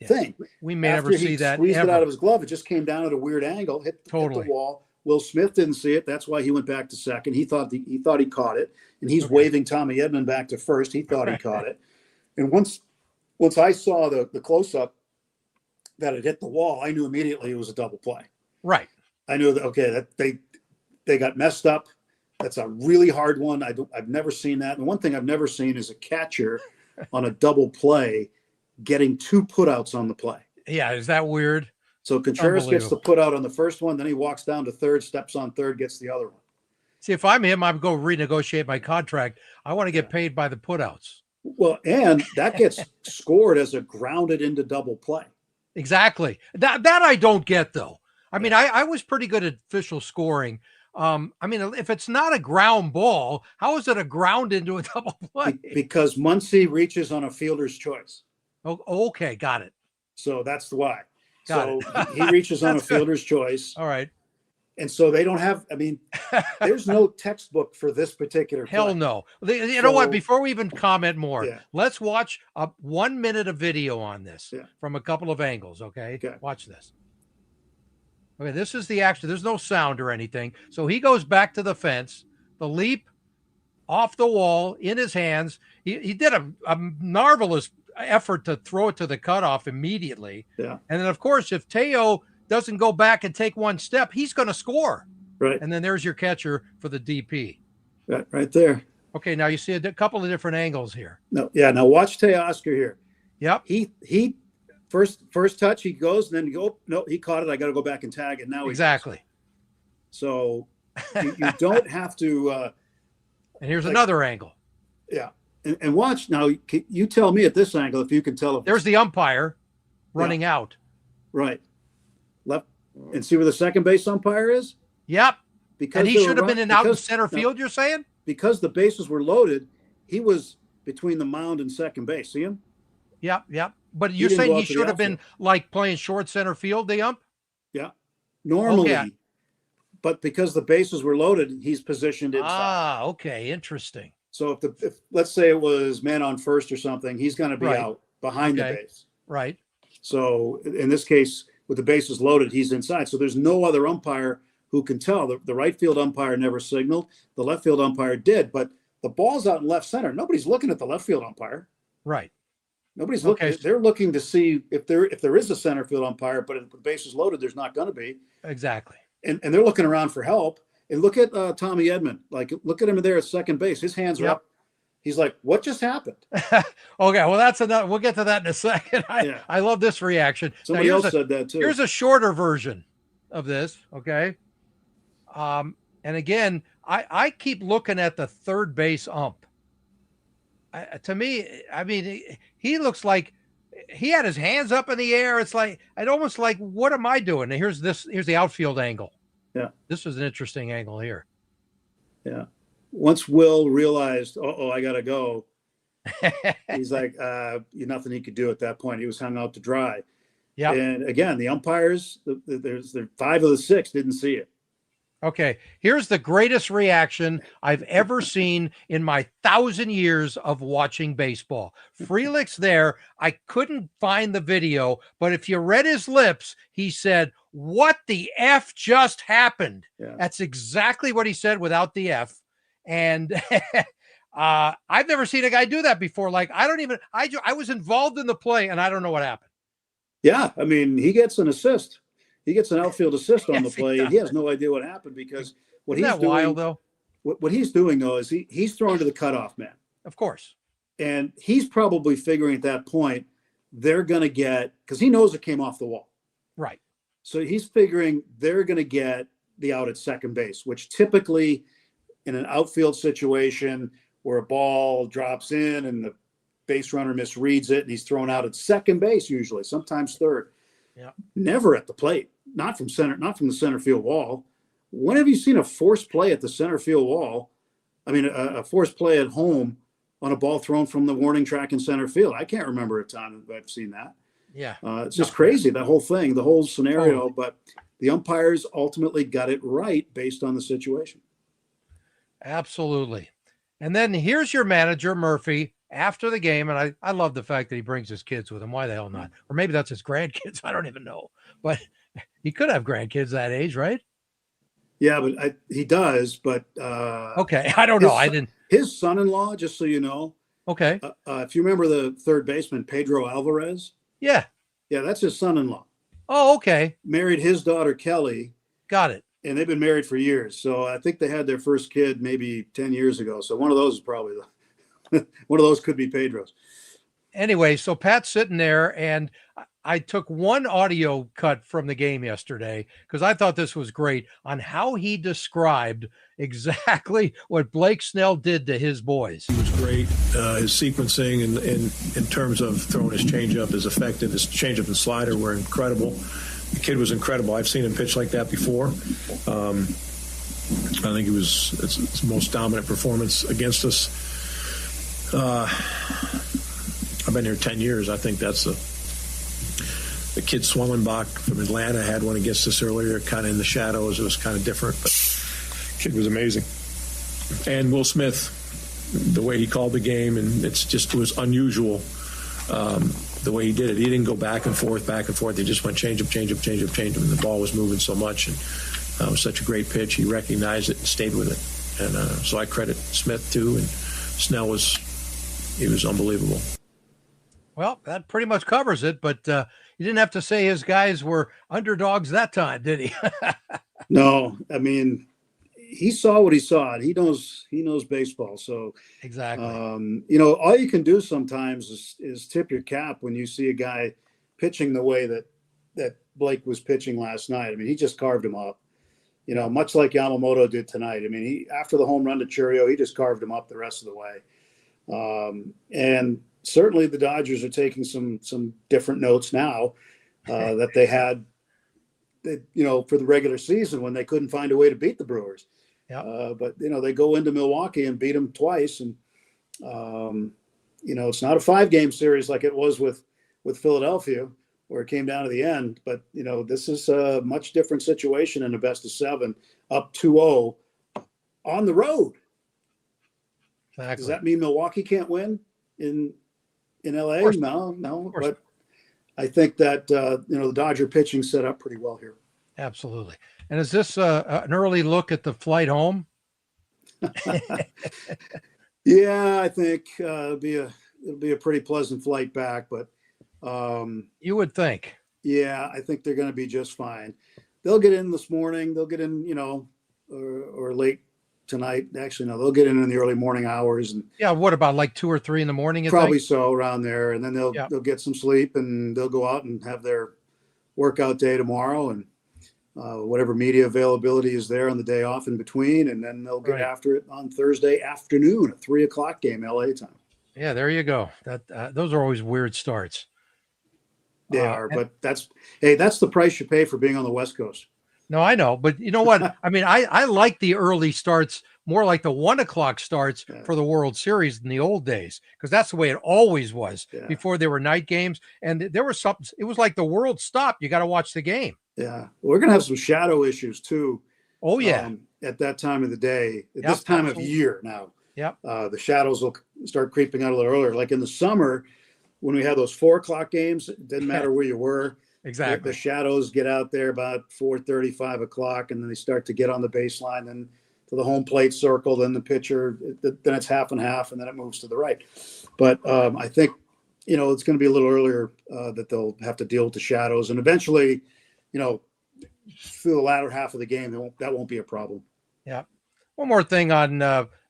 thing. We may never see that. Squeezed it out of his glove. It just came down at a weird angle, hit the wall. Will Smith didn't see it. That's why he went back to second. He thought he caught it, and he's waving Tommy Edman back to first. He thought he caught it. And once I saw the close-up that it hit the wall, I knew immediately it was a double play. Right. I knew that, that they got messed up. That's a really hard one. I've never seen that. And one thing I've never seen is a catcher on a double play getting 2 putouts on the play. Yeah, is that weird? So Contreras gets the putout on the first one, then he walks down to third, steps on third, gets the other one. See, if I'm him, I'd go renegotiate my contract. I want to get paid by the putouts. Well, and that gets scored as a grounded into double play. Exactly. That I don't get, though. I mean, I was pretty good at official scoring. I mean, if it's not a ground ball, how is it a ground into a double play? Because Muncy reaches on a fielder's choice. Oh, okay. Got it. So that's why. Got it. He reaches on a fielder's choice. All right. And so they don't have, I mean, there's no textbook for this particular play. Hell no. You know what? Before we even comment more, let's watch 1 minute of video on this from a couple of angles, okay? Watch this. Okay, this is the action. There's no sound or anything. So he goes back to the fence, the leap off the wall in his hands. He did a marvelous effort to throw it to the cutoff immediately. Yeah. And then, of course, if Teo doesn't go back and take one step, he's going to score. Right. And then there's your catcher for the DP. Right there. Okay, now you see a couple of different angles here. Now watch Teoscar here. Yep. He first touch, he goes, and then no, he caught it. I got to go back and tag it. Now exactly. So you don't have to. And here's another angle. Yeah. And watch now. You tell me at this angle if you can tell. There's the umpire running out. Right. Left. And see where the second base umpire is? Yep. Because and he should have been out in center field, you're saying? Because the bases were loaded, he was between the mound and second base. See him? Yep. But you're saying he should have been like playing short center field, the ump? Yeah. Normally. But because the bases were loaded, he's positioned inside. Ah, okay. Interesting. So if let's say it was man on first or something, he's going to be out behind the base. Right. So in this case, with the bases loaded, he's inside. So there's no other umpire who can tell. The right field umpire never signaled. The left field umpire did. But the ball's out in left center. Nobody's looking at the left field umpire. Right. Nobody's looking. Okay. They're looking to see if there is a center field umpire, but if the base is loaded, there's not going to be. Exactly. And they're looking around for help. And look at Tommy Edman. Like, look at him there at second base. His hands are up. He's like, what just happened? Okay, well, that's another. We'll get to that in a second. I love this reaction. Somebody else said that too. Here's a shorter version of this. Okay. And again, I keep looking at the third base ump. To me, I mean, he looks like he had his hands up in the air. It's like, I'd almost like, what am I doing? Here's the outfield angle. Yeah. This was an interesting angle here. Yeah. Once Will realized, I got to go, he's like, nothing he could do at that point. He was hung out to dry. Yeah. And again, the umpires, there's 5 of the 6 didn't see it. Okay. Here's the greatest reaction I've ever seen in my 1,000 years of watching baseball. Frelick's there. I couldn't find the video, but if you read his lips, he said, "What the F just happened?" Yeah. That's exactly what he said without the F. And I've never seen a guy do that before. Like, I was involved in the play and I don't know what happened. Yeah. I mean, he gets an assist. He gets an outfield assist on the play. And he has no idea what happened because what Isn't he's that doing, wild, though? What he's doing though, is he's throwing to the cutoff man. Of course. And he's probably figuring at that point, they're going to get, because he knows it came off the wall. Right. So he's figuring they're going to get the out at second base, which typically in an outfield situation where a ball drops in and the base runner misreads it and he's thrown out at second base, usually, sometimes third. Yeah. Never at the plate, not from the center field wall. When have you seen a forced play at the center field wall? I mean, a forced play at home on a ball thrown from the warning track in center field. I can't remember a time I've seen that. Yeah. It's just crazy, the whole thing, the whole scenario. But the umpires ultimately got it right based on the situation. Absolutely. And then here's your manager, Murphy, after the game. And I love the fact that he brings his kids with him. Why the hell not? Or maybe that's his grandkids. I don't even know. But he could have grandkids that age, right? Yeah, but he does. But okay, I don't know. His son-in-law, just so you know. Okay. If you remember the third baseman, Pedro Alvarez. Yeah. Yeah, that's his son-in-law. Oh, okay. Married his daughter, Kelly. Got it. And they've been married for years. So I think they had their first kid maybe 10 years ago. So one of those is probably one of those could be Pedro's. Anyway, so Pat's sitting there, and I took one audio cut from the game yesterday because I thought this was great on how he described exactly what Blake Snell did to his boys. He was great. His sequencing and in terms of throwing his changeup is effective. His changeup and slider were incredible. The kid was incredible. I've seen him pitch like that before. I think it's his most dominant performance against us. I've been here 10 years. I think that's The kid Swellenbach from Atlanta had one against us earlier, kind of in the shadows. It was kind of different, but the kid was amazing. And Will Smith, the way he called the game, and it was unusual the way he did it. He didn't go back and forth. He just went change up, and the ball was moving so much, and it was such a great pitch. He recognized it and stayed with it. And so I credit Smith too, and Snell was unbelievable. Well, that pretty much covers it, but you didn't have to say his guys were underdogs that time, did he? No, I mean, he saw what he saw. He knows baseball. So exactly. All you can do sometimes is tip your cap when you see a guy pitching the way that Blake was pitching last night. I mean, he just carved him up. Much like Yamamoto did tonight. I mean, he after the home run to Churio, he just carved him up the rest of the way. And certainly the Dodgers are taking some different notes now that they had, for the regular season when they couldn't find a way to beat the Brewers. Yep. But they go into Milwaukee and beat them twice, and it's not a 5-game series like it was with Philadelphia, where it came down to the end. But this is a much different situation in a best of 7, up 2-0 on the road. Exactly. Does that mean Milwaukee can't win in LA? No. But I think that the Dodger pitching set up pretty well here. Absolutely. And is this an early look at the flight home? Yeah, I think it'll be a pretty pleasant flight back, but you would think. Yeah, I think they're going to be just fine. They'll get in this morning. They'll get in, or late tonight. Actually, no, they'll get in the early morning hours. And yeah, what about like 2 or 3 in the morning? Probably so, around there, and then they'll get some sleep, and they'll go out and have their workout day tomorrow, and whatever media availability is there on the day off in between, and then they'll get after it on Thursday afternoon, a 3:00 game, LA time. Yeah, there you go. That those are always weird starts. They are, but that's the price you pay for being on the West Coast. No, I know, but you know what? I mean, I like the early starts more like the 1:00 starts for the World Series in the old days, because that's the way it always was before there were night games. And there was something, it was like the world stopped. You got to watch the game. Yeah. We're going to have some shadow issues too. Oh, yeah. At that time of the day, at this time of year now. Yep. The shadows will start creeping out a little earlier. Like in the summer, when we had those 4:00 games, it didn't matter where you were. Exactly. The shadows get out there about 4:30, 5:00, and then they start to get on the baseline, then to the home plate circle, then the pitcher, then it's half and half, and then it moves to the right. But I think, it's going to be a little earlier that they'll have to deal with the shadows. And eventually, through the latter half of the game, that won't be a problem. Yeah. One more thing on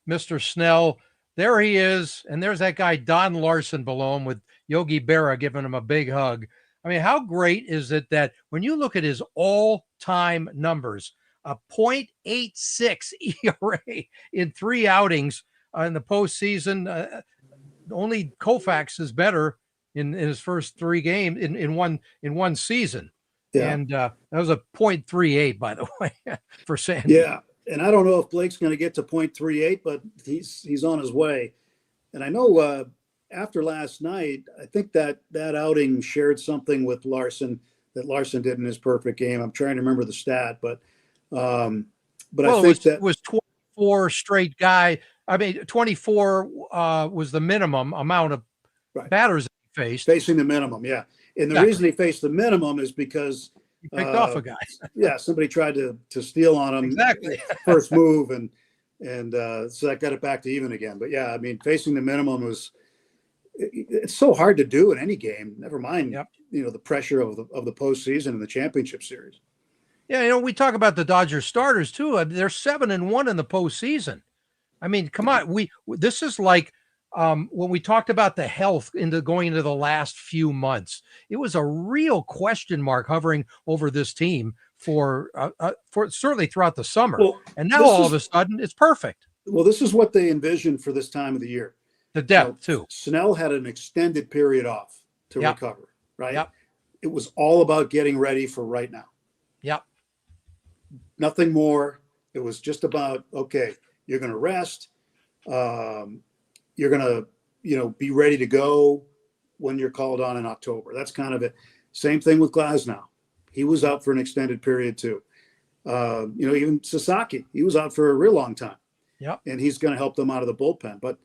Mr. Snell. There he is, and there's that guy Don Larson below him with Yogi Berra giving him a big hug. I mean, how great is it that when you look at his all-time numbers, a .86 ERA in 3 outings in the postseason, only Koufax is better in his first 3 games in one season. Yeah. And that was a .38, by the way, for Sandy. Yeah, and I don't know if Blake's going to get to .38, but he's on his way. And I know after last night, I think that outing shared something with Larson that Larson did in his perfect game. I'm trying to remember the stat, but I think it was 24 straight guy. I mean, 24 was the minimum amount of batters he faced. Facing the minimum, yeah. And the reason he faced the minimum is because he picked off a guy. Somebody tried to steal on him. Exactly. First move, and so that got it back to even again. But yeah, I mean, facing the minimum it's so hard to do in any game. Never mind, the pressure of the postseason and the championship series. Yeah, we talk about the Dodgers starters too. They're 7-1 in the postseason. I mean, come on, this is like when we talked about the health going into the last few months. It was a real question mark hovering over this team for certainly throughout the summer. Well, and now all of a sudden it's perfect. Well, this is what they envisioned for this time of the year. The depth too. Snell had an extended period off to recover, right? Yep. It was all about getting ready for right now. Yep. Nothing more. It was just about, okay, you're going to rest. You're going to, be ready to go when you're called on in October. That's kind of it. Same thing with Glasnow. He was out for an extended period too. Even Sasaki, he was out for a real long time. Yep. And he's going to help them out of the bullpen. But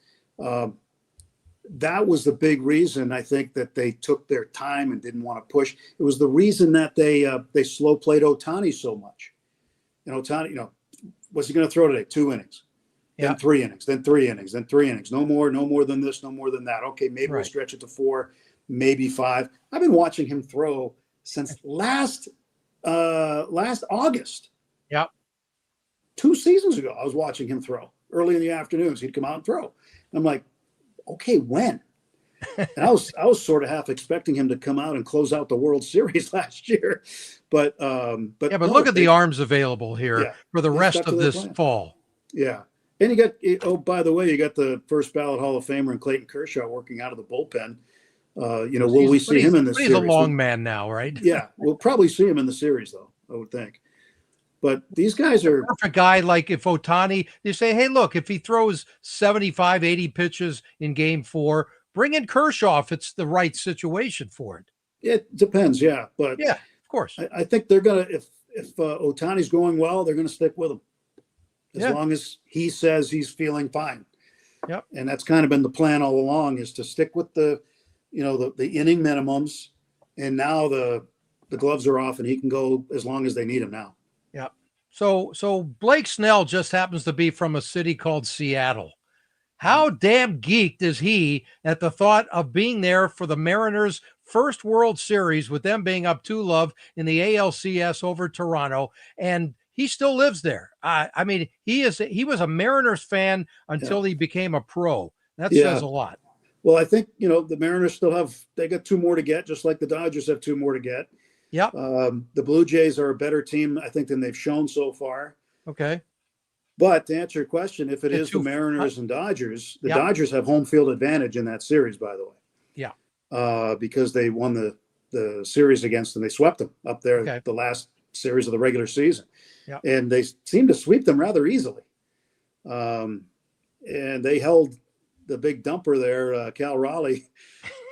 that was the big reason, I think, that they took their time and didn't want to push. It was the reason that they slow played Ohtani so much. And Ohtani, what's he going to throw today? 2 innings, then 3 innings, then 3 innings, then 3 innings. No more than this, no more than that. Okay, maybe we'll stretch it to 4, maybe 5. I've been watching him throw since last August. Yep. 2 seasons ago, I was watching him throw early in the afternoons. He'd come out and throw. And I'm like, okay, when? And I was sort of half expecting him to come out and close out the World Series last year, but look at the arms available here for the rest of this fall. Yeah, and you got, oh, by the way, you got the first ballot Hall of Famer in Clayton Kershaw working out of the bullpen. Will we see him in this series? He's a long man now, right? Yeah, we'll probably see him in the series, though, I would think. But these guys are perfect guy. Like if Ohtani, you say, hey, look, if he throws 75, 80 pitches in game 4, bring in Kershaw if it's the right situation for it. It depends, yeah. But yeah, of course. I think they're going to, if Ohtani's going well, they're going to stick with him as long as he says he's feeling fine. Yep. And that's kind of been the plan all along, is to stick with the inning minimums. And now the gloves are off and he can go as long as they need him now. Yeah. So Blake Snell just happens to be from a city called Seattle. How damn geeked is he at the thought of being there for the Mariners' first World Series, with them being up 2-0 in the ALCS over Toronto, and he still lives there. I mean, he was a Mariners fan until he became a pro. That says a lot. Well, I think, the Mariners they got 2 more to get, just like the Dodgers have 2 more to get. Yep. The Blue Jays are a better team, I think, than they've shown so far. Okay. But to answer your question, if it is the Mariners and Dodgers, the Dodgers have home field advantage in that series, by the way. Yeah. Because they won the series against them. They swept them up there the last series of the regular season. Yeah. And they seemed to sweep them rather easily. And they held the big dumper there, Cal Raleigh,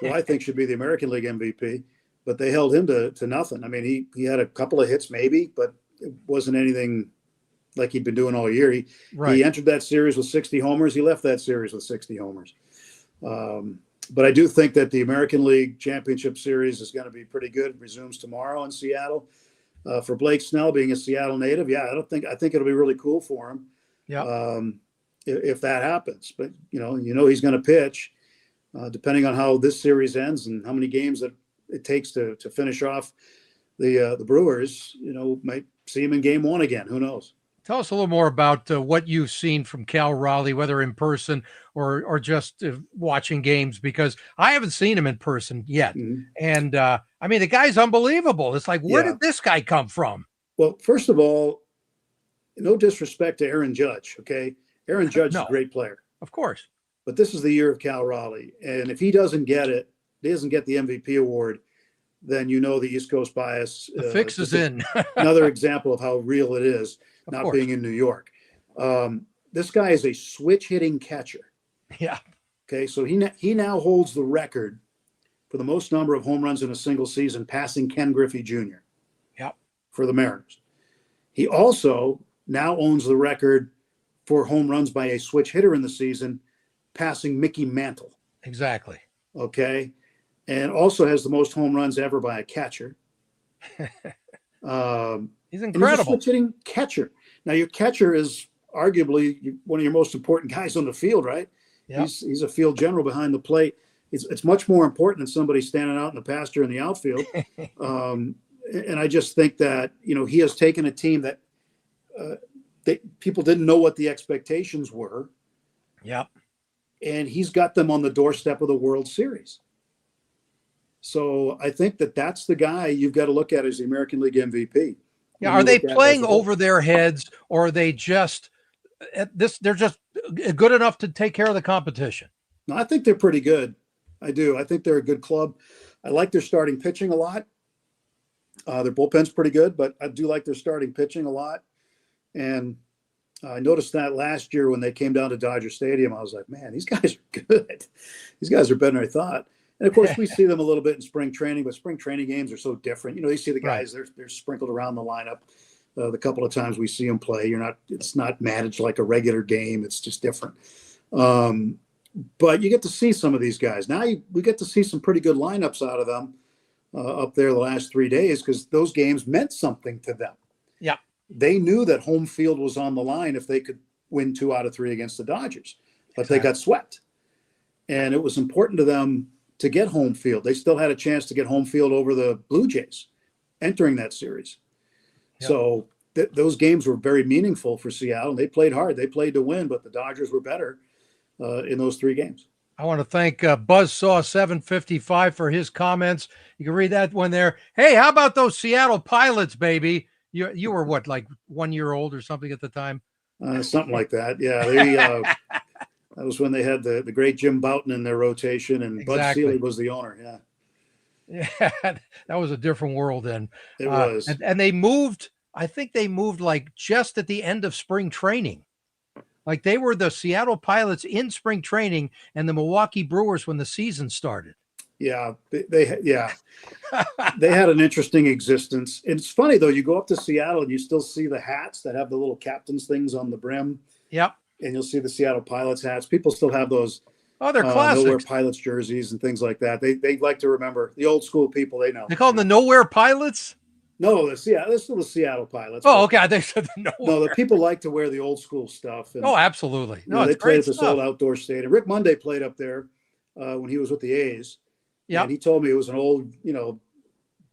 who I think should be the American League MVP. But they held him to nothing. I mean, he had a couple of hits maybe, but it wasn't anything like he'd been doing all year. He entered that series with 60 homers. He left that series with 60 homers. But I do think that the American League Championship Series is going to be pretty good. It resumes tomorrow in Seattle. For Blake Snell being a Seattle native, I think it'll be really cool for him. Yeah. If that happens. But he's going to pitch, depending on how this series ends and how many games that it takes to finish off the Brewers. Might see him in game 1 again. Who knows? Tell us a little more about what you've seen from Cal Raleigh, whether in person or just watching games, because I haven't seen him in person yet. Mm-hmm. And I mean, the guy's unbelievable. It's like, where did this guy come from? Well, first of all, no disrespect to Aaron Judge. Okay. Aaron Judge is a great player. Of course. But this is the year of Cal Raleigh. And if he doesn't get it, he doesn't get the MVP award, then the East Coast bias. The fix is in. Another example of how real it is, not being in New York. This guy is a switch hitting catcher. Yeah. Okay, so he now holds the record for the most number of home runs in a single season, passing Ken Griffey Jr. Yeah. For the Mariners. He also now owns the record for home runs by a switch hitter in the season, passing Mickey Mantle. Exactly. Okay. And also has the most home runs ever by a catcher. He's incredible. He's a switch-hitting catcher. Now, your catcher is arguably one of your most important guys on the field, right? Yep. He's a field general behind the plate. It's much more important than somebody standing out in the pasture in the outfield. And I just think that, he has taken a team that people didn't know what the expectations were. Yep. And he's got them on the doorstep of the World Series. So I think that's the guy you've got to look at as the American League MVP. Yeah, are they playing over their heads, or are they just they're just good enough to take care of the competition? No, I think they're pretty good. I do. I think they're a good club. I like their starting pitching a lot. Their bullpen's pretty good, but I do like their starting pitching a lot. And I noticed that last year when they came down to Dodger Stadium, I was like, man, these guys are good. These guys are better than I thought. And of course, we see them a little bit in spring training, but spring training games are so different. You see the guys; they're sprinkled around the lineup. The couple of times we see them play, it's not managed like a regular game. It's just different. But you get to see some of these guys now. We get to see some pretty good lineups out of them up there the last 3 days because those games meant something to them. Yeah, they knew that home field was on the line if they could win 2 out of 3 against the Dodgers, but they got swept, and it was important to them to get home field. They still had a chance to get home field over the Blue Jays entering that series. Yep. So those games were very meaningful for Seattle. They played hard. They played to win, but the Dodgers were better in those 3 games. I want to thank Buzzsaw 755 for his comments. You can read that one there. Hey, how about those Seattle Pilots, baby? You were what, like 1 year old or something at the time? Something like that. Yeah. That was when they had the great Jim Bouton in their rotation, and Bud Selig was the owner. Yeah. Yeah, that was a different world then. It was. And they moved, I think they moved like just at the end of spring training. Like they were the Seattle Pilots in spring training and the Milwaukee Brewers when the season started. Yeah, they had an interesting existence. It's funny though, you go up to Seattle and you still see the hats that have the little captain's things on the brim. Yep. And you'll see the Seattle Pilots hats. People still have those. Oh, they're classics. Nowhere Pilots jerseys and things like that. They like to remember the old school people. They know. They call them the Nowhere Pilots? No, they're still the Seattle Pilots. Oh, okay. I think so. No, the people like to wear the old school stuff. And, absolutely. No, they played at this old outdoor stadium. Rick Monday played up there when he was with the A's. Yeah, and he told me it was an old,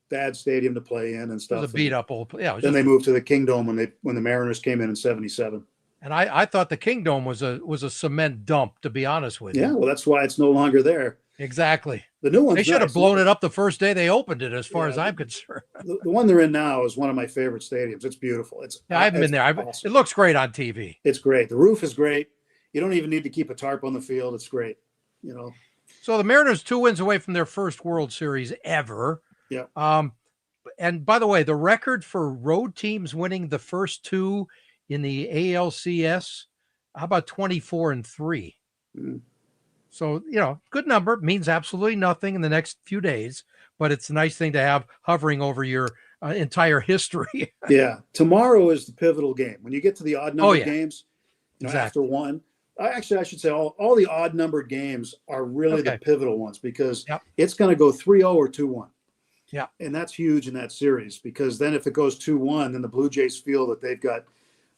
bad stadium to play in and stuff. It was a beat up old. Yeah. Then they moved to the Kingdome when the Mariners came in '77. And I thought the Kingdome was a cement dump, to be honest with you. Yeah, well, that's why it's no longer there. Exactly. The new one. They should have blown it up the first day they opened it, as far as I'm concerned. The one they're in now is one of my favorite stadiums. It's beautiful. I haven't been there. Awesome. It looks great on TV. It's great. The roof is great. You don't even need to keep a tarp on the field. It's great. So the Mariners 2 wins away from their first World Series ever. Yeah. And by the way, the record for road teams winning the first 2 in the ALCS, how about 24-3? Mm. So, good number, means absolutely nothing in the next few days, but it's a nice thing to have hovering over your entire history. Yeah. Tomorrow is the pivotal game. When you get to the odd numbered games, after one, actually, I should say all the odd numbered games are really the pivotal ones because it's going to go 3-0 or 2-1. Yeah. And that's huge in that series because then if it goes 2-1, then the Blue Jays feel that they've got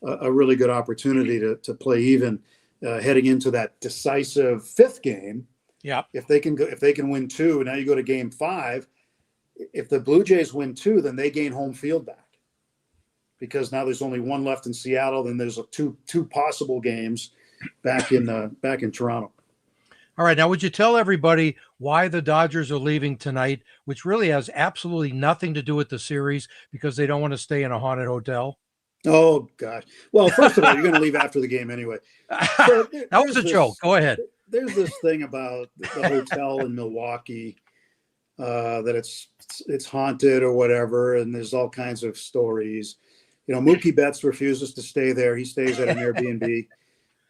a really good opportunity to play even heading into that decisive 5th game. Yeah. If they can win 2, now you go to game 5. If the Blue Jays win 2, then they gain home field back because now there's only 1 left in Seattle. Then there's two possible games back in Toronto. All right. Now, would you tell everybody why the Dodgers are leaving tonight, which really has absolutely nothing to do with the series because they don't want to stay in a haunted hotel? Oh, gosh. Well, first of all, you're going to leave after the game anyway. So that was a joke. Go ahead. There's this thing about the hotel in Milwaukee that it's haunted or whatever, and there's all kinds of stories. Mookie Betts refuses to stay there. He stays at an Airbnb,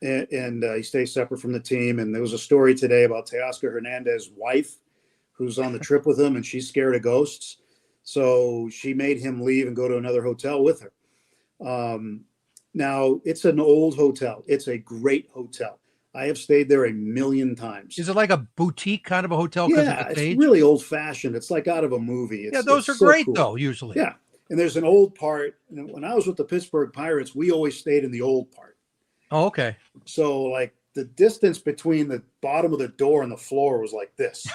and he stays separate from the team. And there was a story today about Teoscar Hernandez's wife who's on the trip with him, and she's scared of ghosts. So she made him leave and go to another hotel with her. Now it's an old hotel. It's a great hotel. I have stayed there 1,000,000 times. Is it like a boutique kind of a hotel? Yeah, it's really old fashioned. It's like out of a movie. Those are so great cool. Though, usually. Yeah. And there's an old part. When I was with the Pittsburgh Pirates, we always stayed in the old part. Oh, okay. So like the distance between the bottom of the door and the floor was like this.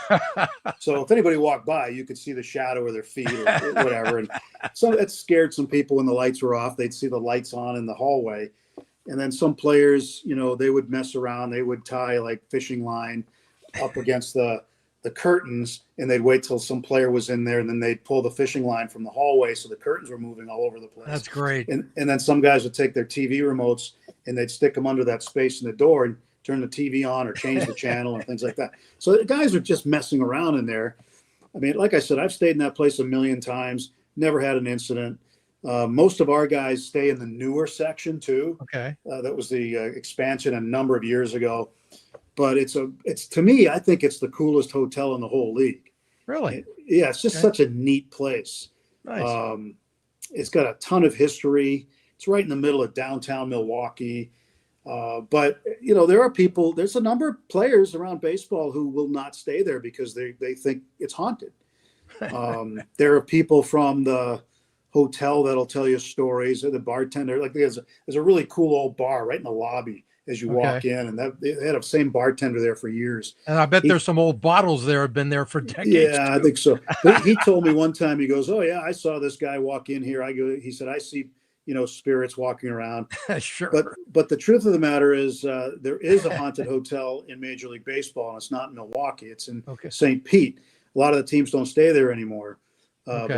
So if anybody walked by, you could see the shadow of their feet or whatever. And so that scared some people when the lights were off. They'd see the lights on in the hallway. And then some players, they would mess around. They would tie like fishing line up against the curtains, and they'd wait till some player was in there, and then they'd pull the fishing line from the hallway so the curtains were moving all over the place. That's great. And then some guys would take their TV remotes and they'd stick them under that space in the door and turn the TV on or change the channel and things like that. So the guys are just messing around in there. I mean, like I said, I've stayed in that place 1,000,000 times, never had an incident. Most of our guys stay in the newer section too. Okay. That was the expansion a number of years ago. but it's to me, I think it's the coolest hotel in the whole league. Really? Yeah, it's just such a neat place. Nice. It's got a ton of history. It's right in the middle of downtown Milwaukee. But there's a number of players around baseball who will not stay there because they think it's haunted. There are people from the hotel that'll tell you stories, or the bartender. Like there's a really cool old bar right in the lobby as you walk in, and they had the same bartender there for years. And I bet there's some old bottles there have been there for decades. Yeah, too. I think so. But he told me one time, he goes, "Oh yeah, I saw this guy walk in here." He said, "I see, spirits walking around." Sure. But the truth of the matter is, there is a haunted hotel in Major League Baseball, and it's not in Milwaukee. It's in St. Pete. A lot of the teams don't stay there anymore. But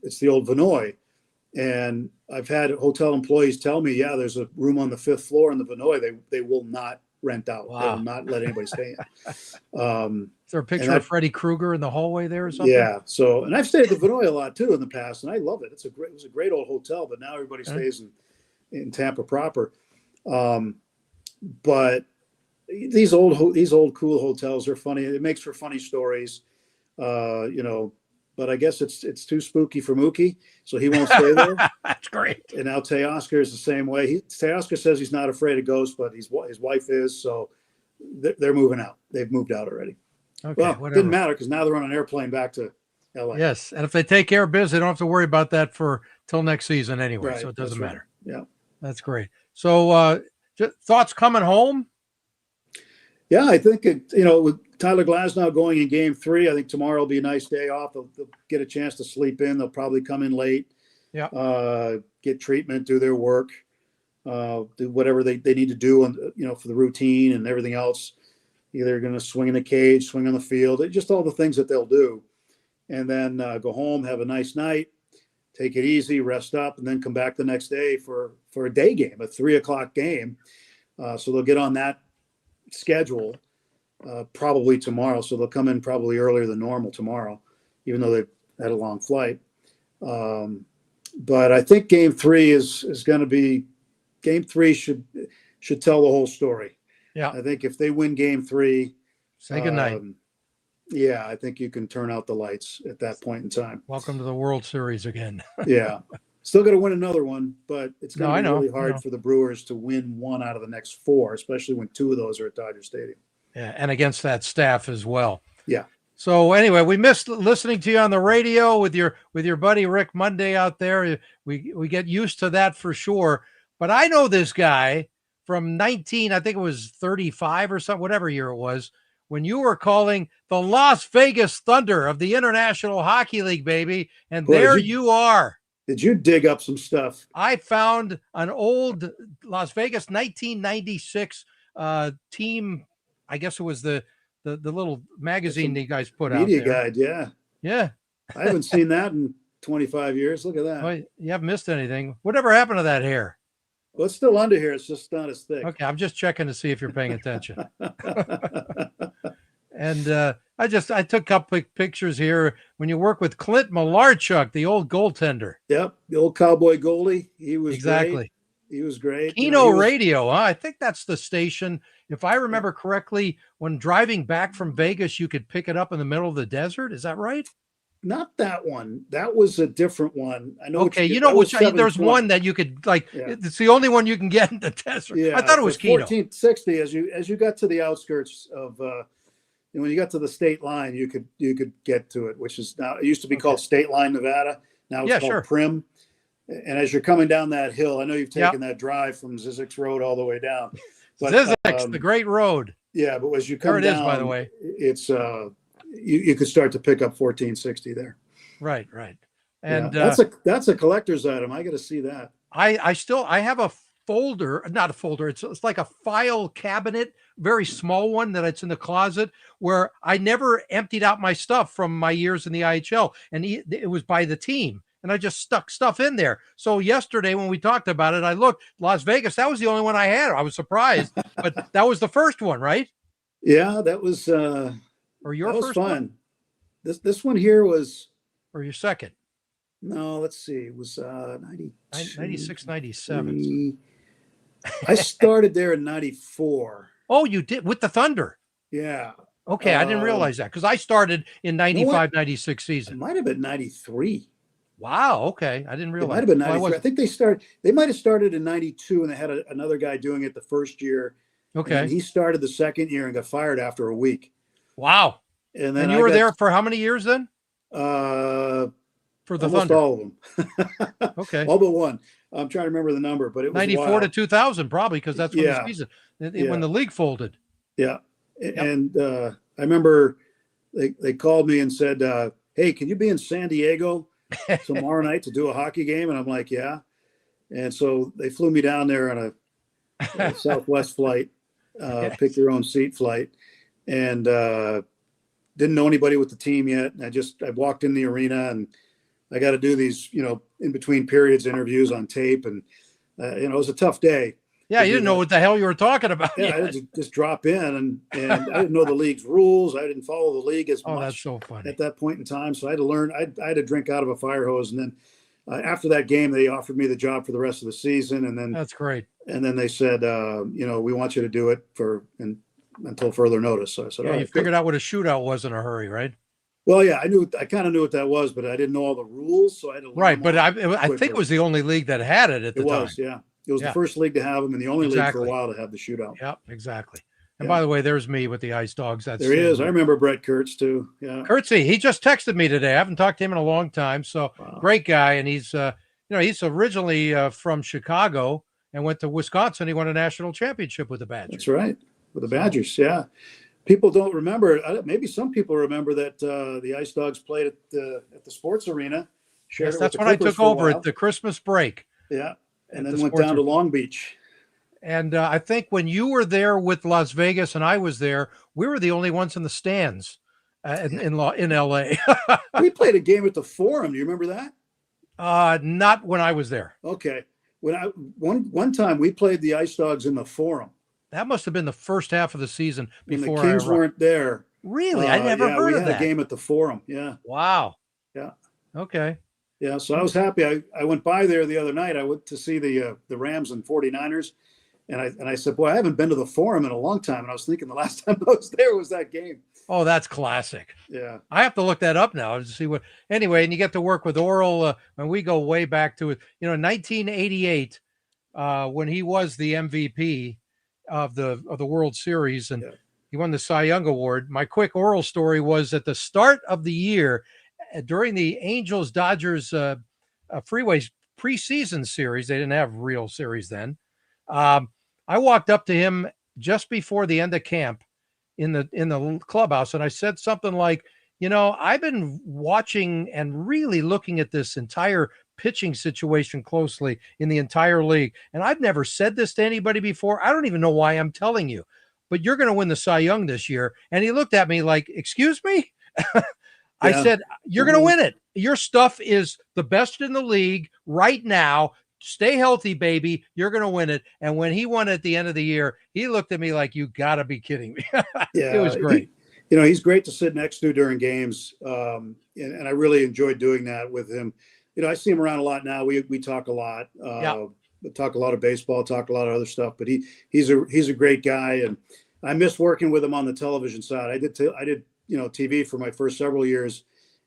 it's the old Vinoy. And I've had hotel employees tell me, yeah, there's a room on the 5th floor in the Vinoy. They will not rent out. Wow. They will not let anybody stay in. Is there a picture of Freddy Krueger in the hallway there or something? Yeah. So, and I've stayed at the Vinoy a lot too in the past, and I love it. It was a great old hotel, but now everybody stays in Tampa proper. But these old cool hotels are funny. It makes for funny stories, But I guess it's too spooky for Mookie, so he won't stay there. That's great. And now Teoscar is the same way. Teoscar says he's not afraid of ghosts, but his wife is, so they're moving out. They've moved out already. Okay, well, whatever. It didn't matter because now they're on an airplane back to LA. Yes, and if they take care of business, they don't have to worry about that till next season anyway, right. So it doesn't matter. Right. Yeah. That's great. So thoughts coming home? Yeah, I think with Tyler Glasnow going in Game 3, I think tomorrow will be a nice day off. They'll get a chance to sleep in. They'll probably come in late. Yeah. Get treatment, do their work, do whatever they need to do, for the routine and everything else. Either going to swing in the cage, swing on the field, just all the things that they'll do, and then go home, have a nice night, take it easy, rest up, and then come back the next day for a day game, a 3:00 game. So they'll get on that schedule probably tomorrow, so they'll come in probably earlier than normal tomorrow, even though they've had a long flight. But I think Game 3 is going to be Game 3 should tell the whole story. Yeah, I think if they win Game 3, say goodnight. Yeah, I think you can turn out the lights at that point in time. Welcome to the World Series again. Yeah. Still got to win another one, but it's going to be really hard for for the Brewers to win one out of the next 4, especially when 2 of those are at Dodger Stadium. Yeah, and against that staff as well. Yeah. So anyway, we missed listening to you on the radio with your buddy Rick Monday out there. We get used to that for sure. But I know this guy from I think it was 35 or something, whatever year it was, when you were calling the Las Vegas Thunder of the International Hockey League, baby. And boy, there you are. Did you dig up some stuff? I found an old Las Vegas 1996 team. I guess it was the little magazine you guys put out there. Media guide, yeah. Yeah. I haven't seen that in 25 years. Look at that. Well, you haven't missed anything. Whatever happened to that hair? Well, it's still under here. It's just not as thick. Okay, I'm just checking to see if you're paying attention. And I took a couple pictures here when you work with Clint Malarchuk, the old goaltender. Yep, the old cowboy goalie. He was exactly. Great. He was great. Keno Radio, huh? I think that's the station. If I remember correctly, when driving back from Vegas, you could pick it up in the middle of the desert. Is that right? Not that one. That was a different one. I know. Okay, there's one that you could It's the only one you can get in the desert. Yeah, I thought it was Keno. 1460. As you got to the outskirts of, when you got to the state line, you could get to it, which is now it used to be called State Line, Nevada. Now it's called Prim. And as you're coming down that hill, I know you've taken that drive from Zizek's Road all the way down. But, Zizek's, the great road. Yeah, but as you come down, there it is, by the way. It's you could start to pick up 1460 there. Right. And that's a collector's item. I got to see that. I have a folder, not a folder. It's like a file cabinet, very small one that it's in the closet where I never emptied out my stuff from my years in the IHL, and it was by the team. And I just stuck stuff in there. So yesterday when we talked about it, I looked, Las Vegas, that was the only one I had. I was surprised, but that was the first one, right? Yeah, that was or your first fun. One? This one here was, or your second? No, let's see. It was 96, 97. I started there in 94. Oh, you did with the Thunder. Yeah. Okay, I didn't realize that because I started in You know what? 95-96 It season. might have been 93. Wow. Okay, I didn't It realize. might have been Well, I 93. I was think they might have started in 92 and they had another guy doing it the first year. And then okay. he started the second year and got fired after a week. Wow. And then And you were there for how many years then? uh, For the almost Thunder. all of them. Okay. All but one. I'm trying to remember the number, but it was 94 to wild. 2000 probably because that's when the Yeah. season Yeah. when the league folded. Yeah. And I remember they called me and said, hey, can you be in San Diego tomorrow night to do a hockey game? And I'm like, yeah. And so they flew me down there on a Southwest flight, Yes. pick your own seat flight. And didn't know anybody with the team yet. And I walked in the arena and I got to do these, in between periods interviews on tape. And, it was a tough day. Yeah, you didn't know what the hell you were talking about. Yeah, I had to just drop in and I didn't know the league's rules. I didn't follow the league as Oh, much that's so funny. at that point in time. So I had to learn. I had to drink out of a fire hose. And then after that game, they offered me the job for the rest of the season. And then That's great. they said, we want you to do it until further notice. So I said, Yeah, all you right, figured out what a shootout was in a hurry, right? well, yeah, I kind of knew what that was, but I didn't know all the rules. So I had to learn Right, them but all I think quickly. it was the only league that had it at the It was, time. yeah. It was Yeah. the first league to have them and the only league for Exactly. a while to have the shootout. Yep, exactly. And Yeah. by the way, there's me with the Ice Dogs. That's There he is. I remember Brett Kurtz too. Yeah. Kurtzy. He just texted me today. I haven't talked to him in a long time. So Wow. great guy, and he's he's originally from Chicago and went to Wisconsin. He won a national championship with the Badgers. That's right. With the Badgers. Yeah. People don't remember. Maybe some people remember that the Ice Dogs played at the sports arena. Shared Yes, it with that's the when I Clippers took for a over while. at the Christmas break. Yeah. And at then the went sports down to arena. Long Beach. And I think when you were there with Las Vegas and I was there, we were the only ones in the stands in LA. We played a game at the Forum. Do you remember that? Not when I was there. Okay. One time we played the Ice Dogs in the Forum. That must have been the first half of the season When before the Kings weren't there. Really? I never heard we of had that. a game at the Forum. Yeah. Wow. Yeah. Okay. Yeah. So I was happy. I went by there the other night. I went to see the Rams and 49ers. And I said, boy, I haven't been to the Forum in a long time. And I was thinking the last time I was there was that game. Oh, that's classic. Yeah. I have to look that up now to see what. Anyway, and you get to work with Oral, and we go way back to it. 1988, when he was the MVP of the World Series, and he won the Cy Young Award. My quick Oral story was at the start of the year, during the Angels Dodgers Freeways preseason series. They didn't have real series then. I walked up to him just before the end of camp in the clubhouse, and I said something like, I've been watching and really looking at this entire pitching situation closely in the entire league, and I've never said this to anybody before. I don't even know why I'm telling you, but you're going to win the Cy Young this year. And he looked at me like, excuse me? I said, you're going to win it. Your stuff is the best in the league right now. Stay healthy, baby. You're going to win it. And when he won at the end of the year, he looked at me like, you got to be kidding me. Yeah, it was great. He's great to sit next to during games. And I really enjoyed doing that with him. I see him around a lot now. We talk a lot. We talk a lot of baseball, talk a lot of other stuff, but he's a great guy. And I miss working with him on the television side. I did TV for my first several years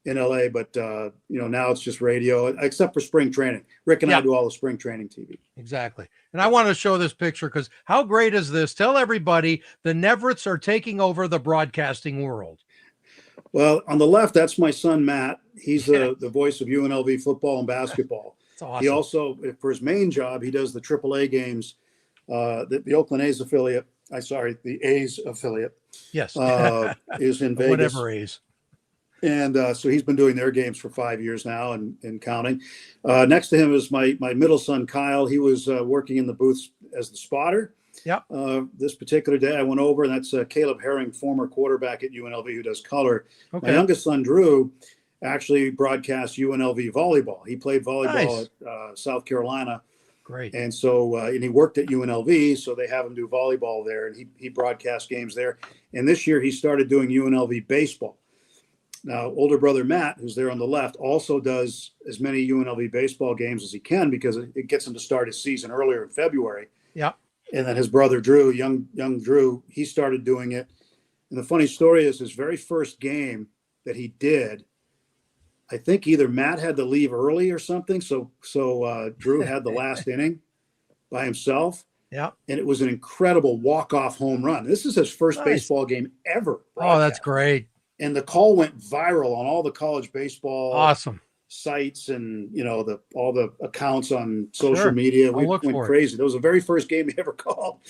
in LA, but now it's just radio, except for spring training. Rick and I do all the spring training TV. Exactly. And I want to show this picture because how great is this? Tell everybody the Neveretts are taking over the broadcasting world. Well, on the left, that's my son, Matt. He's the voice of UNLV football and basketball. That's awesome. He also, for his main job, he does the AAA games, the Oakland A's affiliate. The A's affiliate. Yes. Is in Vegas. Whatever A's. And so he's been doing their games for 5 years now and counting. Next to him is my middle son, Kyle. He was working in the booth as the spotter. Yep. This particular day I went over, and that's Caleb Herring, former quarterback at UNLV who does color. Okay. My youngest son, Drew, actually broadcasts UNLV volleyball. He played volleyball at South Carolina. Great. And so, and he worked at UNLV, so they have him do volleyball there, and he broadcasts games there. And this year he started doing UNLV baseball. Now, older brother Matt, who's there on the left, also does as many UNLV baseball games as he can because it gets him to start his season earlier in February. Yeah. And then his brother Drew, young Drew, he started doing it And the funny story is his very first game that he did, I think either Matt had to leave early or something. So Drew had the last inning by himself. Yeah. And it was an incredible walk-off home run. This is his first baseball game ever. Oh, that's great. And the call went viral on all the college baseball sites and, all the accounts on social media. We went crazy. That was the very first game he ever called.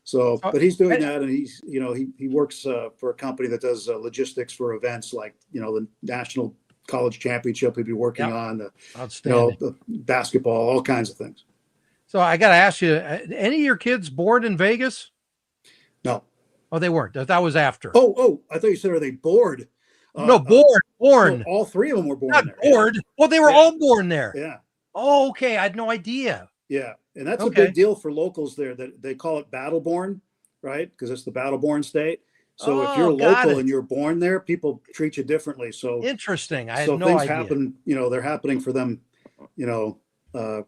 So, but he's doing that, and he's, he works for a company that does logistics for events like, the National College Championship he'd be working on, the basketball, all kinds of things. So I got to ask you, any of your kids born in Vegas? No. Oh, they weren't. That was after. Oh, I thought you said, are they bored? No, born. No, all three of them were born Not there. bored. Yeah. Well, they were all born there. Yeah. Oh, okay. I had no idea. Yeah. And that's a big deal for locals there, that they call it Battleborn, right? Because it's the Battleborn state. So if you're local and you're born there, people treat you differently. So interesting. I had no things idea. happen, they're happening for them, a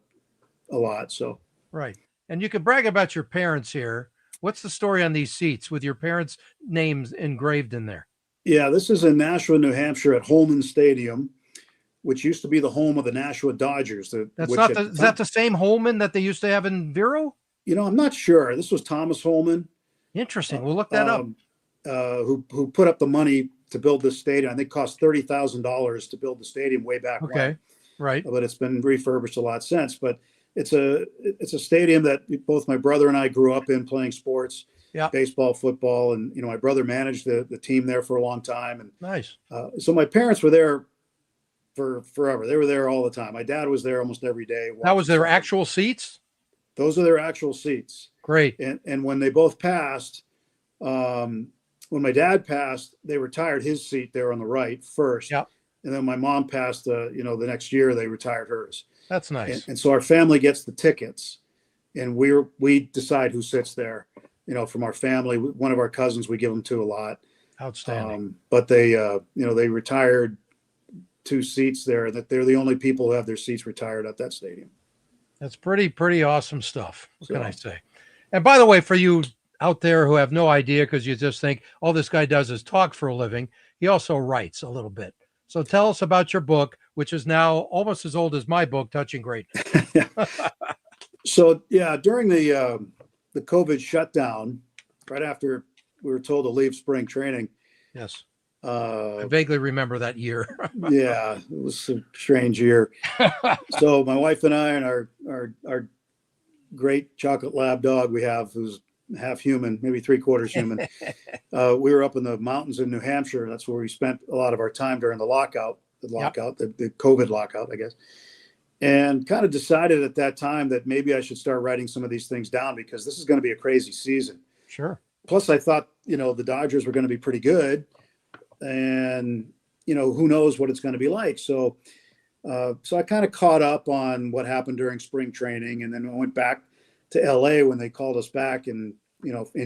lot. So right. And you can brag about your parents here. What's the story on these seats with your parents' names engraved in there? Yeah, this is in Nashua, New Hampshire at Holman Stadium, which used to be the home of the Nashua Dodgers. Is that the same Holman that they used to have in Vero? I'm not sure. This was Thomas Holman. Interesting. We'll look that up. Who put up the money to build this stadium. I think it cost $30,000 to build the stadium way back when. Right. But it's been refurbished a lot since. But it's a stadium that both my brother and I grew up in playing sports, baseball, football, and my brother managed the team there for a long time. And nice. So my parents were there for forever. They were there all the time. My dad was there almost every day. That was their actual seats? Those are their actual seats. Great. And when they both passed, when my dad passed, they retired his seat there on the right first. Yep. And then my mom passed, the next year they retired hers. That's nice. And so our family gets the tickets, and we decide who sits there. From our family, one of our cousins we give them to a lot. Outstanding. But they, they retired 2 seats there. That they're the only people who have their seats retired at that stadium. That's pretty awesome stuff. What can I say? And by the way, for you out there who have no idea, because you just think all this guy does is talk for a living, he also writes a little bit. So tell us about your book, which is now almost as old as my book, Touching Greatness. So during the COVID shutdown, right after we were told to leave spring training. Yes. I vaguely remember that year. Yeah, it was a strange year. So my wife and I and our great chocolate lab dog we have, who's half human, maybe 3/4 human. We were up in the mountains in New Hampshire. That's where we spent a lot of our time during the COVID lockout, I guess. And kind of decided at that time that maybe I should start writing some of these things down, because this is going to be a crazy season. Sure. Plus I thought, the Dodgers were going to be pretty good, and, who knows what it's going to be like. So I kind of caught up on what happened during spring training. And then I went back to LA when they called us back in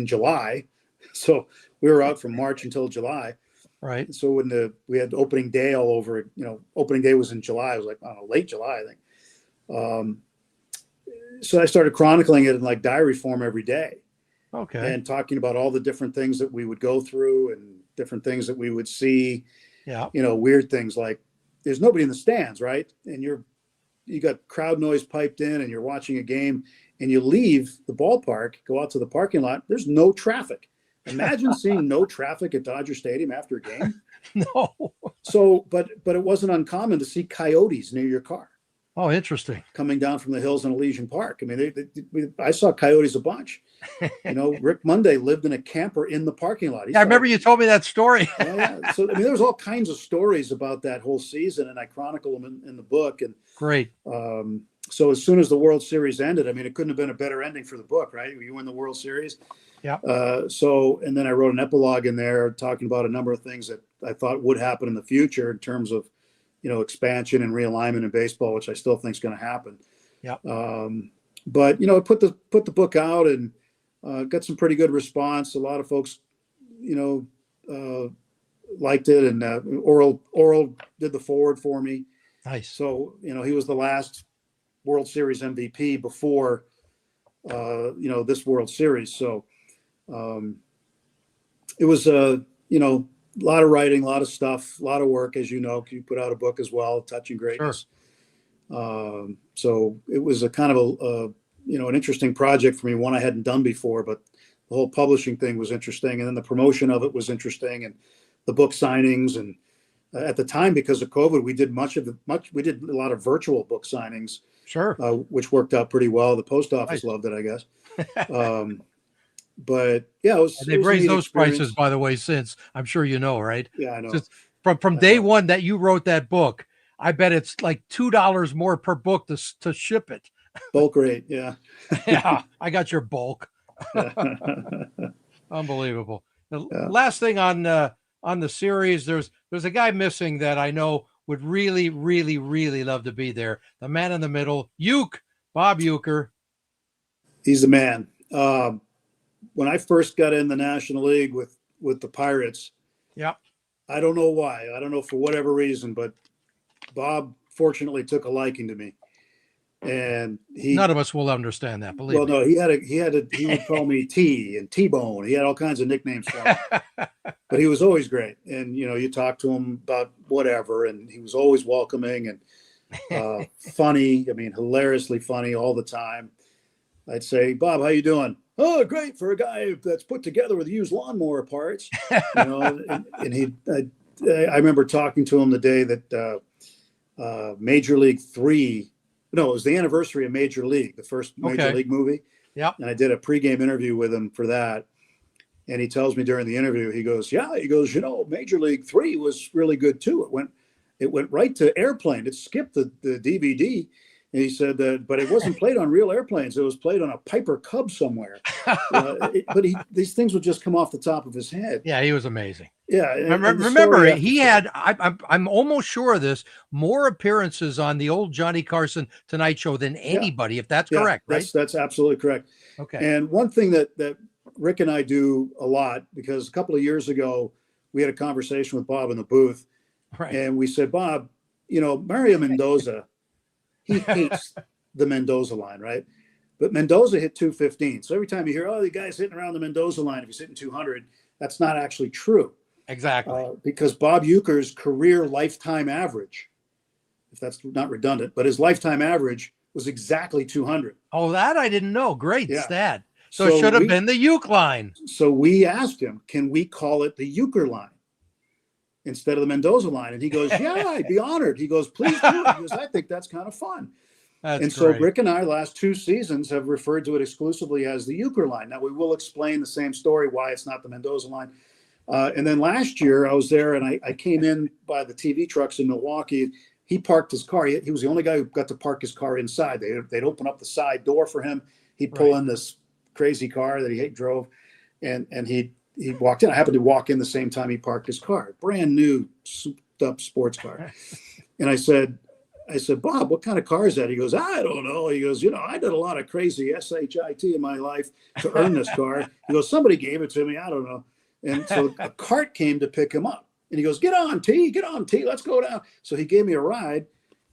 July. So we were out from March until July. Right. So when we had opening day all over, opening day was in July. It was like, I don't know, late July, I think. So I started chronicling it in like diary form every day. Okay. And talking about all the different things that we would go through and different things that we would see. Yeah. Weird things like there's nobody in the stands, right? And you got crowd noise piped in, and you're watching a game, and you leave the ballpark, go out to the parking lot. There's no traffic. Imagine seeing no traffic at Dodger Stadium after a game. No. So, but it wasn't uncommon to see coyotes near your car. Oh, interesting. Coming down from the hills in Elysian Park. I mean, I saw coyotes a bunch. Rick Monday lived in a camper in the parking lot. I remember you told me that story. Yeah. So, there's all kinds of stories about that whole season, and I chronicle them in the book. And great. So as soon as the World Series ended, it couldn't have been a better ending for the book, right? You win the World Series. Yeah. And then I wrote an epilogue in there talking about a number of things that I thought would happen in the future in terms of, expansion and realignment in baseball, which I still think is going to happen. Yeah. But put the book out and got some pretty good response. A lot of folks, liked it, and Oral did the forward for me. Nice. So he was the last World Series MVP before this World Series. So it was a lot of writing, a lot of stuff, a lot of work, as you know. You put out a book as well, Touching Greatness. Sure. So it was a kind of an interesting project for me, one I hadn't done before, but the whole publishing thing was interesting. And then the promotion of it was interesting, and the book signings. And at the time, because of COVID, we did we did a lot of virtual book signings. Sure. Which worked out pretty well. The post office loved it, I guess. But yeah, they've raised those prices, by the way, since, I'm sure you know, right? Yeah, I know. Just from day one that you wrote that book, I bet it's like $2 more per book to ship it. Bulk rate, yeah. Yeah, I got your bulk. Unbelievable. The last thing on the series, there's a guy missing that I know would really, really, really love to be there. The man in the middle, Bob Uecker. He's the man. When I first got in the National League with the Pirates, I don't know why. I don't know for whatever reason, but Bob fortunately took a liking to me. And none of us will understand that. Believe me. No, he would call me T and T-Bone. He had all kinds of nicknames for me, but he was always great. And, you talk to him about whatever, and he was always welcoming and funny. I mean, hilariously funny all the time. I'd say, Bob, how you doing? Oh, great, for a guy that's put together with used lawnmower parts. And I remember talking to him the day that Major League 3. No, it was the anniversary of Major League, the first Major League movie. Yeah. And I did a pregame interview with him for that. And he tells me during the interview, he goes, Major League 3 was really good too. It went right to airplane. It skipped the DVD. And he said that, but it wasn't played on real airplanes. It was played on a Piper Cub somewhere. But these things would just come off the top of his head. Yeah, he was amazing. Yeah. Remember, he had, I'm almost sure of this, more appearances on the old Johnny Carson Tonight Show than anybody, if that's correct, right? That's absolutely correct. Okay. And one thing that Rick and I do a lot, because a couple of years ago, we had a conversation with Bob in the booth. Right. And we said, Bob, Mario Mendoza, he hates the Mendoza line, right? But Mendoza hit 215. So every time you hear, the guy's hitting around the Mendoza line, if he's hitting 200, that's not actually true. Exactly. Because Bob Uecker's career lifetime average, if that's not redundant, but his lifetime average was exactly 200. Oh, that I didn't know. Great stat. So it should have been the Uecker line. So we asked him, can we call it the Uecker line instead of the Mendoza line? And he goes, yeah, I'd be honored. He goes, please do it. He goes, I think that's kind of fun. So Rick and I, last 2 seasons, have referred to it exclusively as the Uecker line. Now, we will explain the same story, why it's not the Mendoza line. And then last year, I was there, and I came in by the TV trucks in Milwaukee. He parked his car. He was the only guy who got to park his car inside. They'd open up the side door for him. He'd pull in this crazy car that he drove, and he walked in. I happened to walk in the same time he parked his car, brand new, souped up sports car. And I said, Bob, what kind of car is that? He goes, I don't know. He goes, I did a lot of crazy SHIT in my life to earn this car. He goes, somebody gave it to me. I don't know. And so a cart came to pick him up. And he goes, get on, T, let's go down. So he gave me a ride.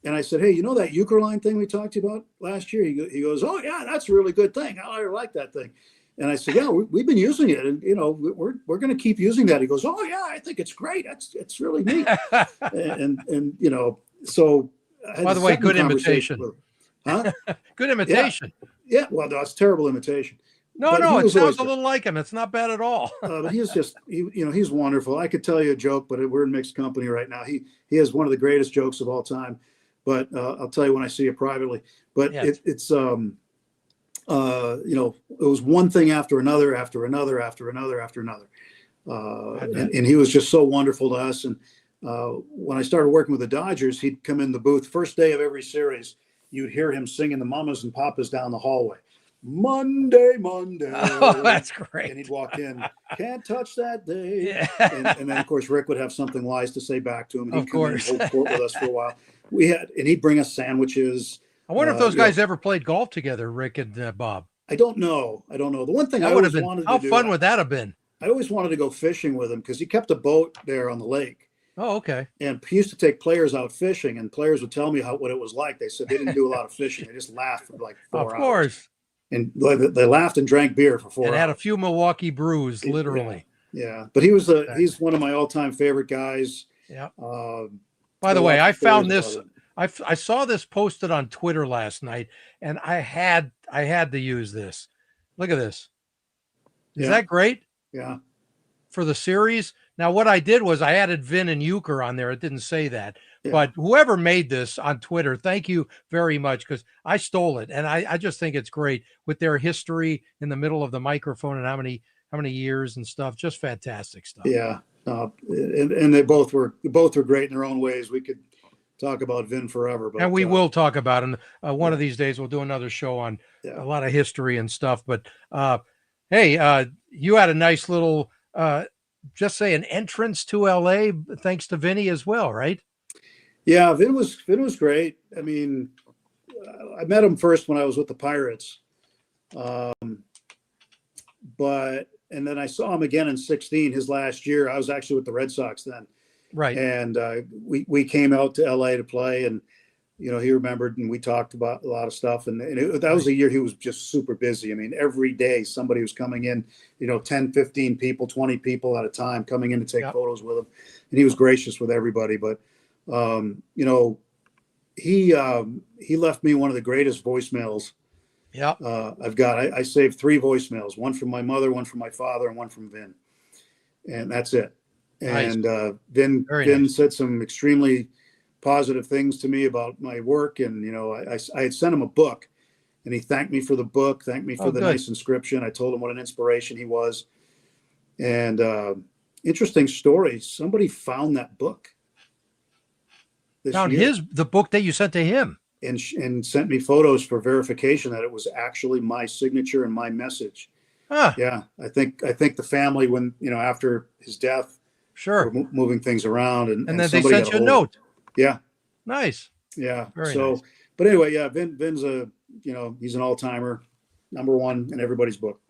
And I said, hey, that Uecker line thing we talked about last year? He goes, oh, yeah, that's a really good thing. I like that thing. And I said, yeah, we've been using it. And, we're going to keep using that. He goes, oh, yeah, I think it's great. It's really neat. and so. By the way, good imitation. Huh? Good imitation. Yeah. Well, no, it's terrible imitation. No, it sounds a little like him. It's not bad at all. But he's just, he's wonderful. I could tell you a joke, but we're in mixed company right now. He has one of the greatest jokes of all time. But I'll tell you when I see you privately. But it was one thing after another, after another, after another, after another. And he was just so wonderful to us. And when I started working with the Dodgers, he'd come in the booth first day of every series. You'd hear him singing the mamas and papas down the hallway. Monday. Oh, that's great. And he'd walk in, can't touch that day. Yeah. And then, of course, Rick would have something wise to say back to him. And he'd come in and hold court with us for a while. And he'd bring us sandwiches. I wonder if those guys ever played golf together, Rick and Bob. I don't know. The one thing I always wanted to do. How fun would that have been? I always wanted to go fishing with him because he kept a boat there on the lake. Oh, okay. And he used to take players out fishing, and players would tell me what it was like. They said they didn't do a lot of fishing. They just laughed for like 4 hours. Of course. And they laughed and drank beer for 4 hours. And had a few Milwaukee brews, literally. Yeah, but he's one of my all-time favorite guys. Yeah. By the way, I found this. About I saw this posted on Twitter last night, and I had to use this. Look at this. Is Yeah. that great Yeah. for the series? Now, what I did was I added Vin and Euchre on there. It didn't say that. Yeah. But whoever made this on Twitter, thank you very much, because I stole it. And I just think it's great with their history in the middle of the microphone and how many years and stuff. Just fantastic stuff. Yeah. And they both were great in their own ways. We could talk about Vin forever. But, and we will talk about it. One of these days, we'll do another show on a lot of history and stuff. But hey, you had a nice little, just say an entrance to LA, thanks to Vinny as well, right? Yeah, Vin was great. I mean, I met him first when I was with the Pirates, and then I saw him again in 2016, his last year. I was actually with the Red Sox then, right? And we came out to LA to play, and he remembered, and we talked about a lot of stuff. And that was a year he was just super busy. I mean, every day somebody was coming in, 10, 15 people, 20 people at a time coming in to take photos with him, and he was gracious with everybody. But he left me one of the greatest voicemails. Yeah. I saved 3 voicemails, one from my mother, one from my father, and one from Vin. And that's it. Nice. And Vin said some extremely positive things to me about my work. And, I had sent him a book, and he thanked me for the book, thanked me for the nice inscription. I told him what an inspiration he was. And interesting story. Somebody found that book. Found the book that you sent to him, and sent me photos for verification that it was actually my signature and my message. Huh. Yeah, I think the family, when after his death, sure, were moving things around, and then they sent you a note. Yeah, nice. Yeah, very nice. But anyway, yeah, Vin's he's an all-timer, #1 in everybody's book.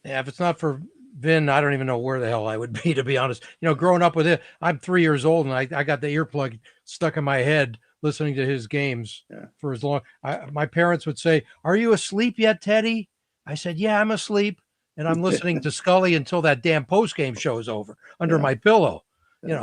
Yeah, if it's not for Vin, I don't even know where the hell I would be, to be honest. Growing up with it, I'm 3 years old, and I got the earplug stuck in my head listening to his games for as long. My parents would say, "Are you asleep yet, Teddy?" I said, "Yeah, I'm asleep." And I'm listening to Scully until that damn postgame show is over under my pillow.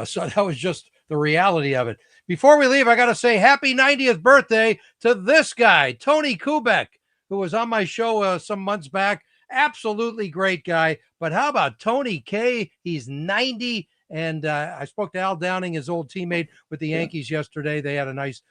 So that was just the reality of it. Before we leave, I got to say happy 90th birthday to this guy, Tony Kubek, who was on my show some months back. Absolutely great guy. But how about Tony K? He's 90. And I spoke to Al Downing, his old teammate with the Yankees yesterday. They had a nice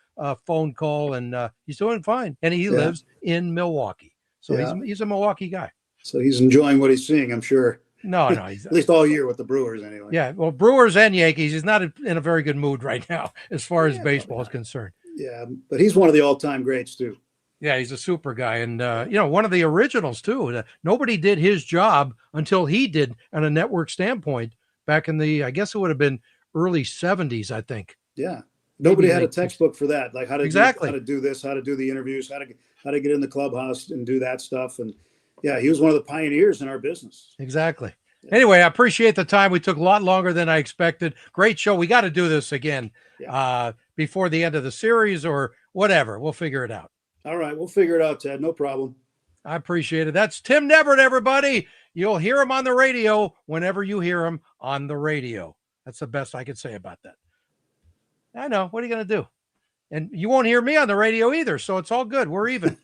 phone call, and he's doing fine. And he lives in Milwaukee. So he's a Milwaukee guy. So he's enjoying what he's seeing, I'm sure. No, he's at least all year with the Brewers anyway. Yeah, well, Brewers and Yankees. He's not in a very good mood right now as far as baseball is concerned. Yeah, but he's one of the all-time greats too. Yeah, he's a super guy, and one of the originals too. Nobody did his job until he did on a network standpoint back in the, I guess it would have been early 70s, I think. Yeah, nobody had a textbook for that, like how to do this, how to do the interviews, how to get in the clubhouse and do that stuff. And yeah, he was one of the pioneers in our business. Exactly. Anyway, I appreciate the time. We took a lot longer than I expected. Great show. We got to do this again before the end of the series or whatever. We'll figure it out. All right. We'll figure it out, Ted. No problem. I appreciate it. That's Tim Neverett, everybody. You'll hear him on the radio whenever you hear him on the radio. That's the best I could say about that. I know. What are you going to do? And you won't hear me on the radio either, so it's all good. We're even.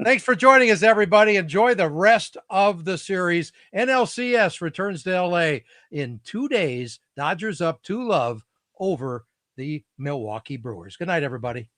Thanks for joining us, everybody. Enjoy the rest of the series. NLCS returns to LA in 2 days. Dodgers up 2-0 over the Milwaukee Brewers. Good night, everybody.